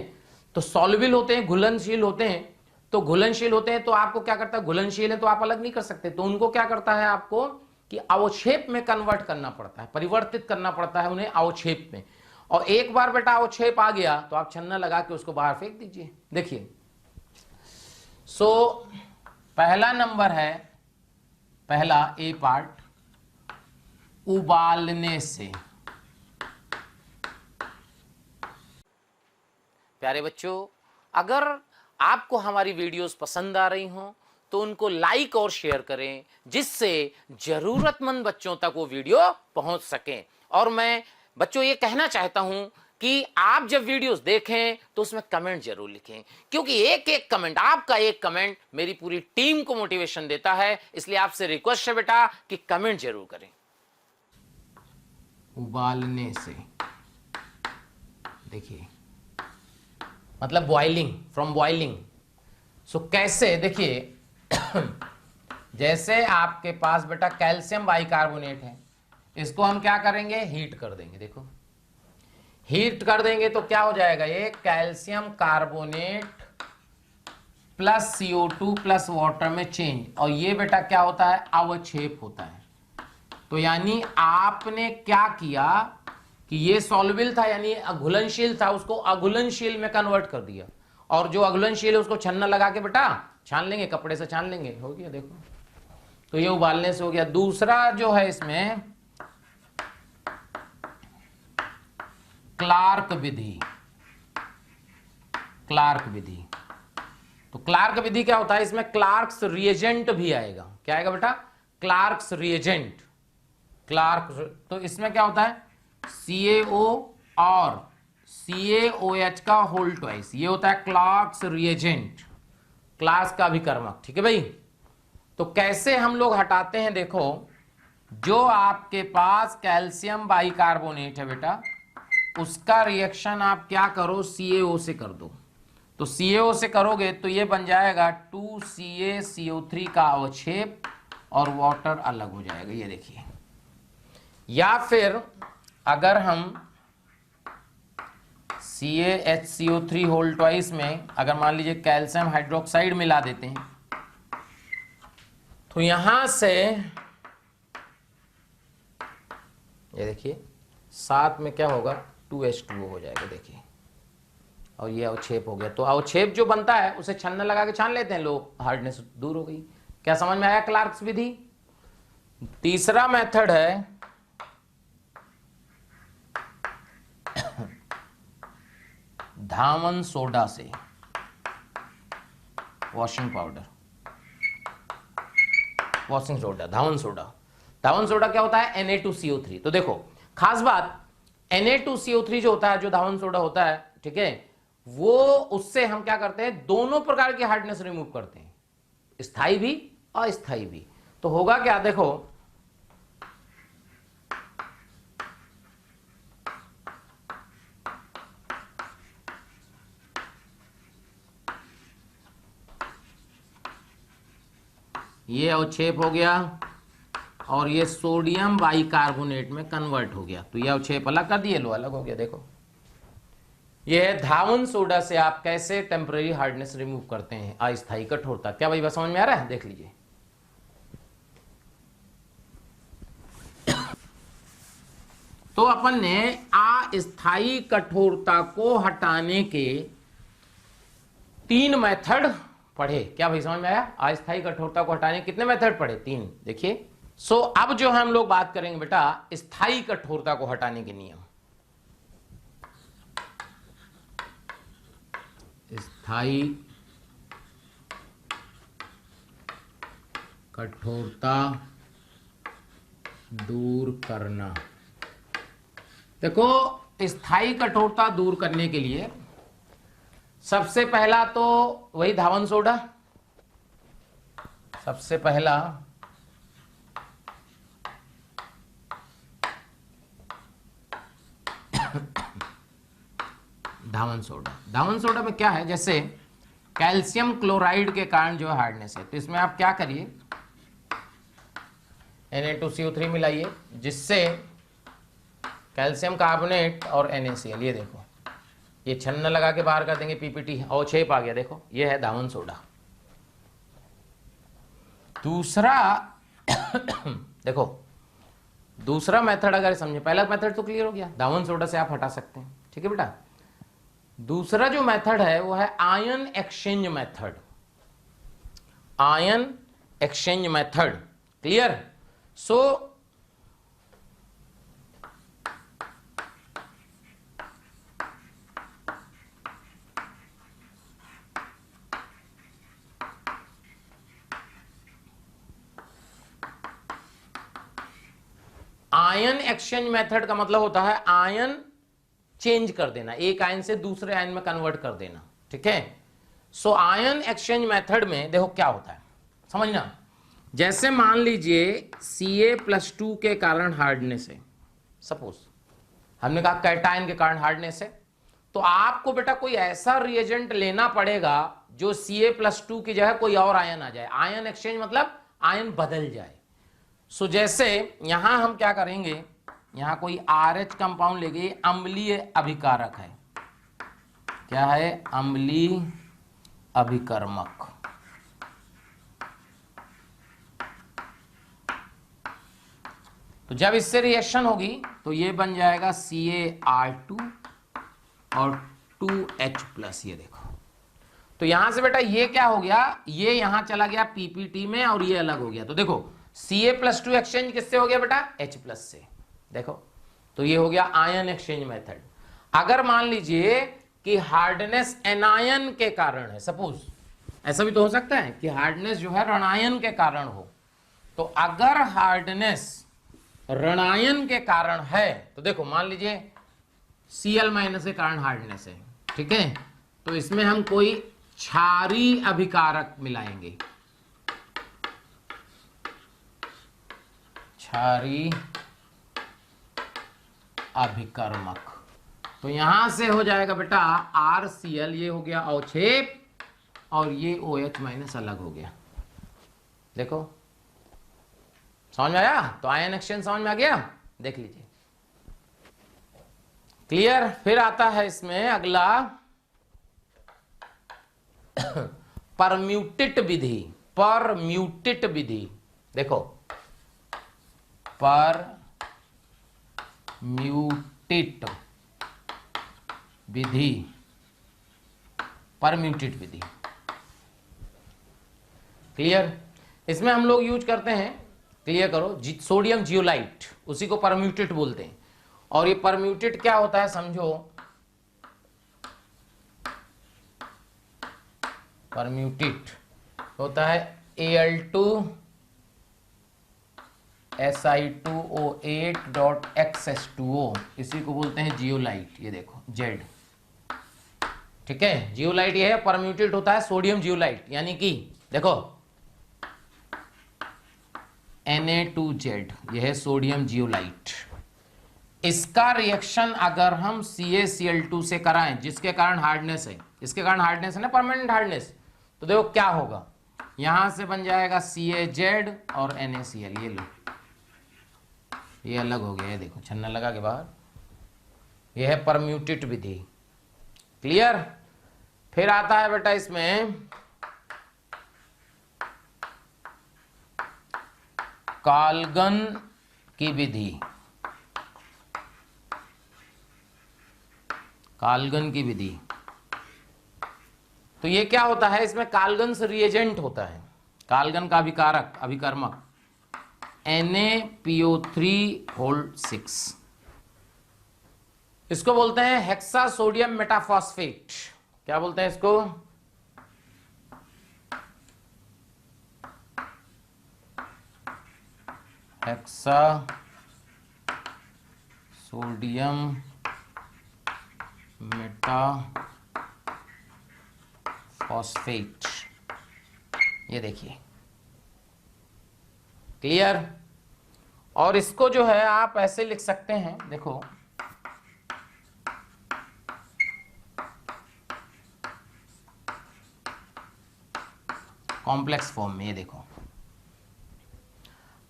तो सॉल्युबल होते हैं, घुलनशील होते हैं। तो घुलनशील होते हैं तो आपको क्या करता है, घुलनशील है तो आप अलग नहीं कर सकते, तो उनको क्या करता है आपको कि अवक्षेप में कन्वर्ट करना पड़ता है, परिवर्तित करना पड़ता है उन्हें अवक्षेप में। और एक बार बेटा अवक्षेप आ गया तो आप छन्ना लगा के उसको बाहर फेंक दीजिए। देखिए पहला नंबर है, पहला ए पार्ट, उबालने से। प्यारे बच्चों, अगर आपको हमारी वीडियोस पसंद आ रही हों तो उनको लाइक और शेयर करें, जिससे जरूरतमंद बच्चों तक वो वीडियो पहुंच सके। और मैं बच्चों ये कहना चाहता हूं कि आप जब वीडियोस देखें तो उसमें कमेंट जरूर लिखें, क्योंकि एक एक कमेंट, आपका एक कमेंट मेरी पूरी टीम को मोटिवेशन देता है। इसलिए आपसे रिक्वेस्ट है बेटा कि कमेंट जरूर करें। उबालने से, देखिए मतलब बॉइलिंग, फ्रॉम बॉइलिंग। सो कैसे, देखिए जैसे आपके पास बेटा कैल्शियम बाइकार्बोनेट है, इसको हम क्या करेंगे, हीट कर देंगे। देखो हीट कर देंगे तो क्या हो जाएगा, ये calcium carbonate plus CO2 plus water में चेंज, और ये बेटा क्या होता है, अवक्षेप होता है। तो यानी आपने क्या किया कि ये सॉल्युबल था यानी घुलनशील था, उसको अघुलनशील में कन्वर्ट कर दिया, और जो अघुलनशील है उसको छन्ना लगा के बेटा छान लेंगे, कपड़े से छान लेंगे, हो गया। देखो तो ये उबालने से हो गया। दूसरा जो है इसमें क्लार्क विधि, क्लार्क विधि। तो क्लार्क विधि क्या होता है, इसमें क्लार्क्स रिएजेंट भी आएगा। क्या आएगा बेटा, क्लार्क्स रिएजेंट, क्लार्क। तो इसमें क्या होता है, CaO और CaOH का होल ट्वाइस, ये होता है क्लार्क्स रिएजेंट, क्लास का अभिकर्मक। ठीक है भाई। तो कैसे हम लोग हटाते हैं, देखो जो आपके पास कैल्शियम बाइकार्बोनेट है बेटा, उसका रिएक्शन आप क्या करो, CaO से कर दो। तो CaO से करोगे तो ये बन जाएगा 2CaCO3 का अवक्षेप और वाटर अलग हो जाएगा, ये देखिए। या फिर अगर हम CaHCO3 होल ट्वाइस में अगर मान लीजिए कैल्शियम हाइड्रोक्साइड मिला देते हैं, तो यहां से ये देखिए साथ में क्या होगा, 2H2O हो जाएगा, देखिए, और ये अवक्षेप हो गया। तो अवक्षेप जो बनता है उसे छन्ना लगा के छान लेते हैं लोग, हार्डनेस दूर हो गई। क्या समझ में आया क्लार्क्स विधि। तीसरा मेथड है धावन सोडा से, वॉशिंग पाउडर, वॉशिंग सोडा, धावन सोडा। धावन सोडा क्या होता है, Na2CO3। तो देखो खास बात, Na2CO3 जो होता है, जो धावन सोडा होता है, ठीक है, वो उससे हम क्या करते हैं, दोनों प्रकार की हार्डनेस रिमूव करते हैं, स्थायी भी अस्थायी भी। तो होगा क्या, देखो ये अवक्षेप हो गया और ये सोडियम बाइकार्बोनेट में कन्वर्ट हो गया, तो ये अवक्षेप अलग कर दिए, लो अलग हो गया। देखो ये है धावन सोडा से आप कैसे टेम्पररी हार्डनेस रिमूव करते हैं, अस्थायी कठोरता। क्या भाई बात समझ में आ रहा है, देख लीजिए। तो अपन ने अस्थायी कठोरता को हटाने के 3 मेथड पढ़े। क्या भाई समझ में आया, अस्थायी कठोरता को हटाने कितने मेथड पढ़े, 3। देखिए अब जो हम लोग बात करेंगे बेटा स्थायी कठोरता को हटाने के नियम। स्थायी कठोरता दूर करना। देखो स्थायी कठोरता दूर करने के लिए सबसे पहला तो वही धावन सोडा, सबसे पहला धावन सोडा। धावन सोडा में क्या है, जैसे कैल्शियम क्लोराइड के कारण जो हार्डनेस है, तो इसमें आप क्या करिए, Na2CO3 मिलाइए, जिससे कैल्शियम कार्बोनेट और NaCl, ये देखो ये छन्ना लगा के बाहर कर देंगे, PPT, अवक्षेप आ गया। देखो ये है धावन सोडा। दूसरा देखो दूसरा मेथड अगर समझे, पहला मेथड तो क्लियर हो गया, धावन सोडा से आप हटा सकते हैं, ठीक है बेटा। दूसरा जो मेथड है वो है ion exchange method, ion exchange method. Clear. Ion exchange method का मतलब होता है आयन चेंज कर देना, एक आयन से दूसरे आयन में कन्वर्ट कर देना, ठीक है। आयन एक्सचेंज मेथड में देखो क्या होता है, समझना। जैसे मान लीजिए Ca+2 के कारण हार्डनेस है, सपोज हमने कहा कैटायन के कारण हार्डनेस है, तो आपको बेटा कोई ऐसा रिएजेंट लेना पड़ेगा जो Ca+2 की जगह कोई और आयन आ जाए। आयन एक्सचेंज मतलब आयन बदल जाए। सो जैसे यहां हम क्या करेंगे, यहां कोई RH कंपाउंड लेंगे, अम्लीय अभिकारक है। क्या है? अम्लीय अभिकर्मक। तो जब इससे रिएक्शन होगी तो ये बन जाएगा CaR2 और 2H+। ये देखो, तो यहां से बेटा ये क्या हो गया, ये यहां चला गया PPT में और ये अलग हो गया। तो देखो Ca+2 एक्सचेंज किससे हो गया बेटा? H+ से। देखो, तो ये हो गया आयन एक्सचेंज मेथड। अगर मान लीजिए कि हार्डनेस एनायन के कारण है, सपोज ऐसा भी तो हो सकता है कि हार्डनेस जो है ऋणायन के कारण हो। तो अगर हार्डनेस ऋणायन के कारण है तो देखो मान लीजिए Cl- के कारण हार्डनेस है, ठीक है, तो इसमें हम कोई क्षारीय अभिकारक मिलाएंगे, क्षारीय अभिकर्मक। तो यहां से हो जाएगा बेटा RCl, ये हो गया अवक्षेप, और ये OH- अलग हो गया। देखो समझ में आया? तो आयन एक्सचेंज समझ में आ गया, देख लीजिए, क्लियर। फिर आता है इसमें अगला परम्यूटेट विधि। परम्यूटेट विधि, देखो परम्यूटेट विधि, परम्यूटेट विधि, क्लियर। इसमें हम लोग यूज करते हैं, क्लियर करो, सोडियम जियोलाइट, उसी को परम्यूटेट बोलते हैं। और ये परम्यूटेट क्या होता है समझो, परम्यूटेट होता है Al2Si2O8.XH2O, इसी को बोलते हैं जियोलाइट। ये देखो जेड, ठीक है, जियोलाइट ये है। परम्यूटेट होता है सोडियम जियोलाइट, यानी कि देखो Na2Z, यह है सोडियम जियोलाइट। इसका रिएक्शन अगर हम CaCl2 से कराएं, जिसके कारण हार्डनेस है, इसके कारण हार्डनेस है ना, परमानेंट हार्डनेस, तो देखो क्या होगा, यहां से बन जाएगा CaZ और NaCl। ये लो, ये अलग हो गया, ये देखो छन्ना लगा के बाहर। यह है परम्यूटेट विधि, क्लियर। फिर आता है बेटा इसमें काल्गन की विधि। काल्गन की विधि, तो ये क्या होता है, इसमें काल्गन से रिएजेंट होता है, काल्गन का अभिकारक अभिकर्मक Na2PO3(6), इसको बोलते हैं हेक्सा सोडियम मेटाफॉस्फेट। क्या बोलते हैं इसको? Hexa sodium metaphosphate. ये देखिए, क्लियर। और इसको जो है आप ऐसे लिख सकते हैं, देखो कॉम्प्लेक्स फॉर्म में। ये देखो,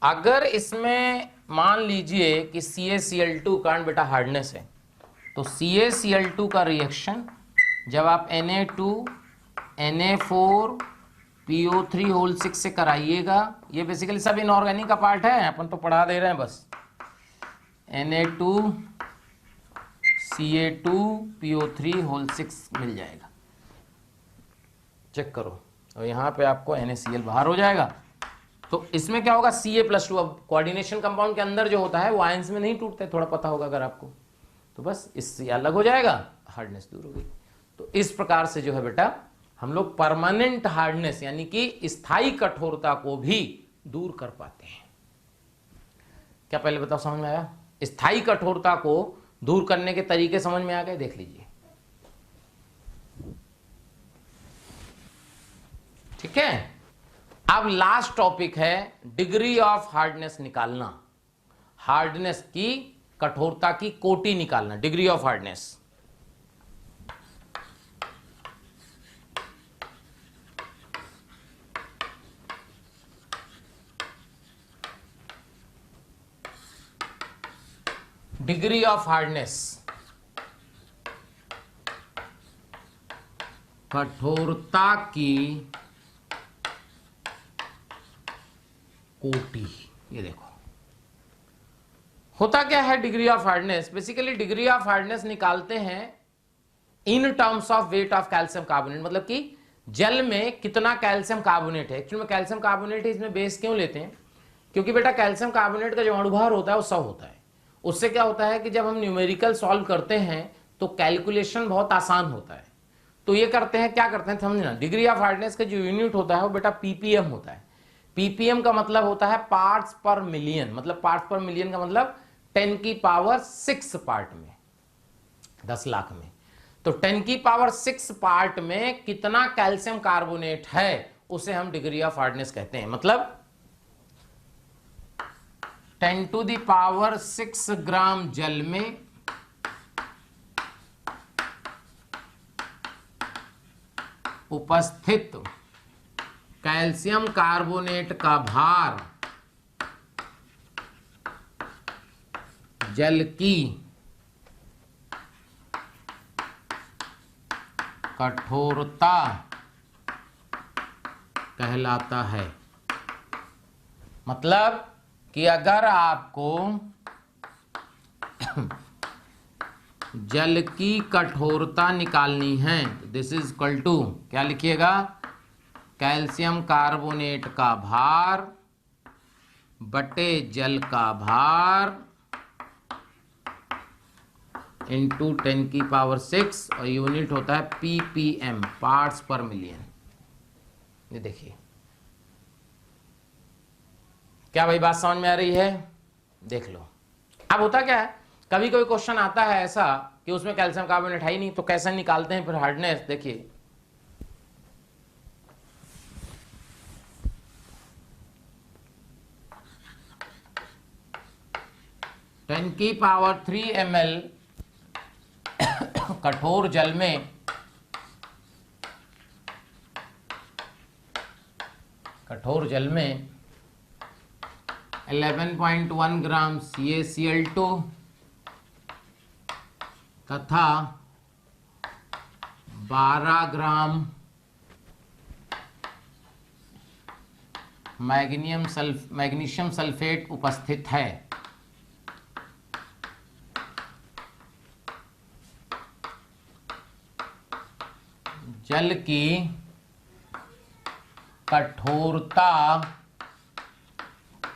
अगर इसमें मान लीजिए कि CaCl2 कारण बेटा हार्डनेस है, तो CaCl2 का रिएक्शन जब आप Na2Na4PO3(6) से कराइएगा, ये बेसिकली सब इनऑर्गेनिक का पार्ट है, अपन तो पढ़ा दे रहे हैं बस। Na2Ca2PO3(6) मिल जाएगा, चेक करो, और यहां पे आपको NaCl बाहर हो जाएगा। तो इसमें क्या होगा, Ca+2, अब कोऑर्डिनेशन कंपाउंड के अंदर जो होता है वो आयंस में नहीं टूटते, थोड़ा पता होगा अगर आपको, तो बस इससे अलग हो जाएगा, हार्डनेस दूर हो गई। तो इस प्रकार से जो है बेटा हम लोग परमानेंट हार्डनेस यानी कि स्थायी कठोरता को भी दूर कर पाते हैं। क्या पहले बताओ, समझ में आया? स्थायी कठोरता को दूर करने के तरीके समझ में आ गए, देख लीजिए, ठीक है। अब लास्ट टॉपिक है डिग्री ऑफ हार्डनेस निकालना, हार्डनेस की कठोरता की कोटि निकालना, degree of hardness. Degree of hardness, कठोरता की कोटि। ये देखो होता क्या है degree of hardness, basically degree of hardness निकालते हैं in terms of weight of calcium carbonate, मतलब कि जल में कितना कैल्शियम कार्बोनेट है। एक्चुअली में कैल्शियम कार्बोनेट है, इसमें बेस क्यों लेते हैं, क्योंकि बेटा कैल्शियम कार्बोनेट का जो अणुभार होता है वो 100 होता है। उससे क्या होता है कि जब हम न्यूमेरिकल सॉल्व करते हैं तो कैलकुलेशन बहुत आसान होता है। तो ये करते हैं, क्या करते हैं समझना, डिग्री ऑफ हार्डनेस का जो यूनिट होता है वो बेटा पीपीएम होता है। पीपीएम का मतलब होता है पार्ट्स पर मिलियन, मतलब पार्ट्स पर मिलियन का मतलब 10 की पावर 6 पार्ट में, 10 लाख में। तो 10 की पावर 6 पार्ट में कितना कैल्शियम कार्बोनेट है उसे हम डिग्री ऑफ हार्डनेस कहते हैं। मतलब 10 टू द पावर 6 ग्राम जल में उपस्थित कैल्शियम कार्बोनेट का भार जल की कठोरता कहलाता है। मतलब कि अगर आपको जल की कठोरता निकालनी है तो दिस इज इक्वल टू, क्या लिखिएगा, कैल्शियम कार्बोनेट का भार बटे जल का भार इंटू 10 की पावर 6 और यूनिट होता है पीपीएम, पार्ट्स पर मिलियन। ये देखिए, क्या भाई बात समझ में आ रही है, देख लो। अब होता क्या है, कभी कोई क्वेश्चन आता है ऐसा कि उसमें कैल्शियम कार्बोनेट है ही नहीं, तो कैसे निकालते हैं फिर हार्डनेस। देखिए टेन की पावर 3 ml कठोर जल में कठोर जल में 11.1 ग्राम CaCl2 तथा 12 ग्राम मैग्नीशियम सल्फेट उपस्थित है। जल की कठोरता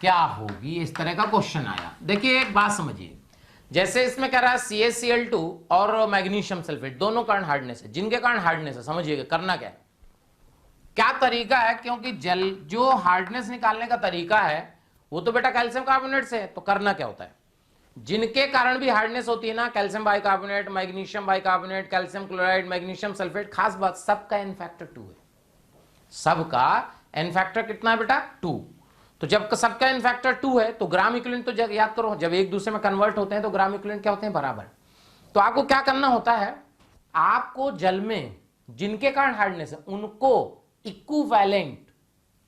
क्या होगी, इस तरह का क्वेश्चन आया। देखिए एक बात समझिए, जैसे इसमें कह रहा है CaCl2 और मैग्नीशियम सल्फेट दोनों कारण हार्डनेस है, जिनके कारण हार्डनेस है, समझिएगा करना क्या है, क्या तरीका है, क्योंकि जल जो हार्डनेस निकालने का तरीका है वो तो बेटा कैल्शियम कार्बोनेट से है। तो करना क्या होता है, जिनके कारण भी हार्डनेस होती है ना, calcium bicarbonate, magnesium bicarbonate, calcium chloride, magnesium sulphate, खास बात सबका एन फैक्टर 2 है। सबका एन फैक्टर कितना है बेटा 2। तो जब सबका एन फैक्टर 2 है तो ग्राम इक्विवेलेंट तो याद करो, जब एक दूसरे में कन्वर्ट होते हैं तो ग्राम इक्विवेलेंट क्या होते हैं, बराबर। तो आपको क्या करना होता है, आपको जल में जिनके कारण हार्डनेस है उनको इक्विवेलेंट,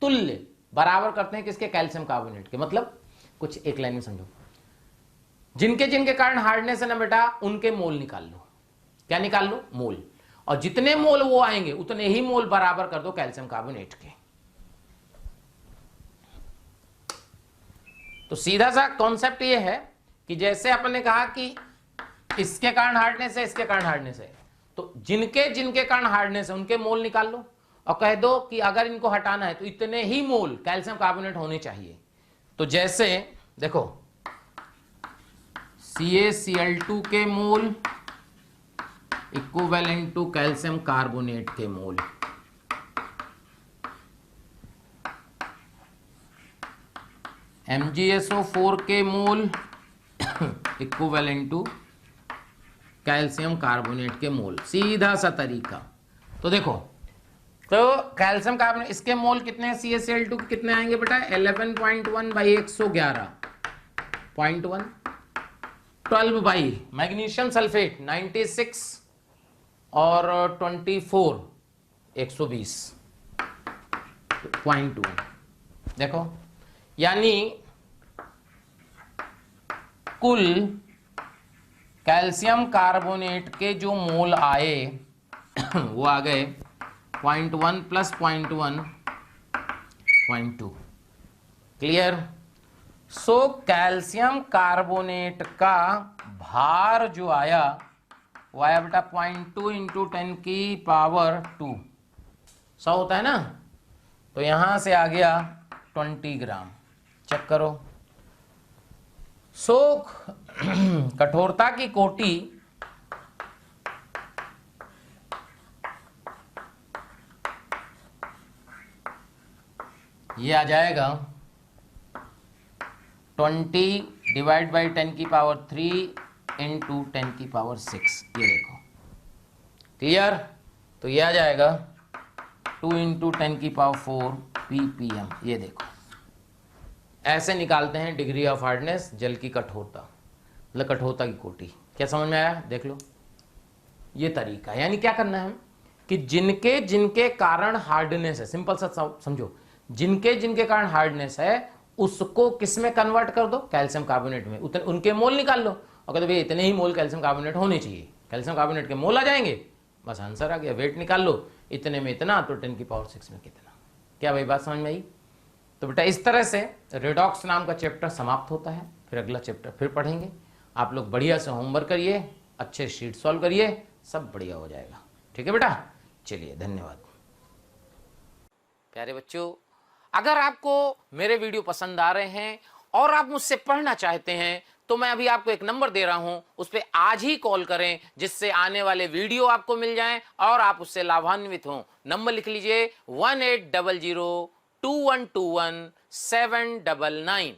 तुल्य बराबर करते हैं किसके, कैल्शियम कार्बोनेट के। मतलब कुछ एक लाइन में समझो, जिनके जिनके कारण हार्डनेस है ना बेटा, उनके मोल निकाल लो। क्या निकाल लो, मोल। और जितने मोल वो आएंगे उतने ही मोल बराबर कर दो कैल्शियम कार्बोनेट के। तो सीधा सा कॉन्सेप्ट ये है कि जैसे अपन ने कहा कि इसके कारण हार्डनेस है, इसके कारण हार्डनेस है, तो जिनके जिनके कारण हार्डनेस है उनके मोल निकाल लो और कह दो कि अगर इनको हटाना है तो इतने ही मोल कैल्शियम कार्बोनेट होने चाहिए। तो जैसे देखो CaCl2 के मोल इक्विवेलेंट टू कैल्शियम कार्बोनेट के मोल, MgSO4 के मोल इक्विवेलेंट टू कैल्शियम कार्बोनेट के मोल, सीधा सा तरीका। तो देखो, तो कैल्शियम कार्बोनेट इसके मोल कितने हैं, CaCl2 के कितने आएंगे बेटा, 11.1 बाई 111.1 12 बाई मैग्नीशियम सल्फेट 96 और 24 120.2 देखो, यानी कुल कैल्शियम कार्बोनेट के जो मोल आए वो आ गए 0.1 plus 0.1 0.2। Clear? So calcium carbonate का भार जो आया वो आया बेटा 0.2 इंटू 10 की पावर 2। 100 होता है ना, तो यहां से आ गया 20 ग्राम। चेक करो। सो कठोरता की कोटि ये आ जाएगा 20 डिवाइड बाई 10 की पावर 3 इंटू 10 की पावर 6। ये देखो, क्लियर? तो ये आ जाएगा 2 इंटू 10 की पावर 4 ppm। ये देखो, ऐसे निकालते हैं डिग्री ऑफ हार्डनेस, जल की कठोरता, मतलब कठोरता की कोटि। क्या समझ में आया? देख लो, ये तरीका। यानी क्या करना है कि जिनके जिनके कारण हार्डनेस है, सिंपल सा समझो, जिनके जिनके कारण हार्डनेस है उसको किस में कन्वर्ट कर दो? कैल्शियम कार्बोनेट में। उतने उनके मोल निकाल लो और कहते भाई इतने ही मोल कैल्शियम कार्बोनेट होने चाहिए। कैल्शियम कार्बोनेट के मोल आ जाएंगे, बस आंसर आ गया। वेट निकाल लो, इतने में इतना तो 10 की पावर 6 में कितना। क्या भाई बात समझ में आई? तो बेटा इस तरह से रेडॉक्स नाम का चैप्टर समाप्त होता है। फिर अगला चैप्टर फिर पढ़ेंगे। आप लोग बढ़िया से होमवर्क करिए, अच्छे शीट सॉल्व करिए, सब बढ़िया हो जाएगा। ठीक है बेटा, चलिए धन्यवाद। प्यारे बच्चों, अगर आपको मेरे वीडियो पसंद आ रहे हैं और आप मुझसे पढ़ना चाहते हैं तो मैं अभी आपको एक नंबर दे रहा हूं, उस पर आज ही कॉल करें, जिससे आने वाले वीडियो आपको मिल जाएं और आप उससे लाभान्वित हों। नंबर लिख लीजिए 1800 2121 799।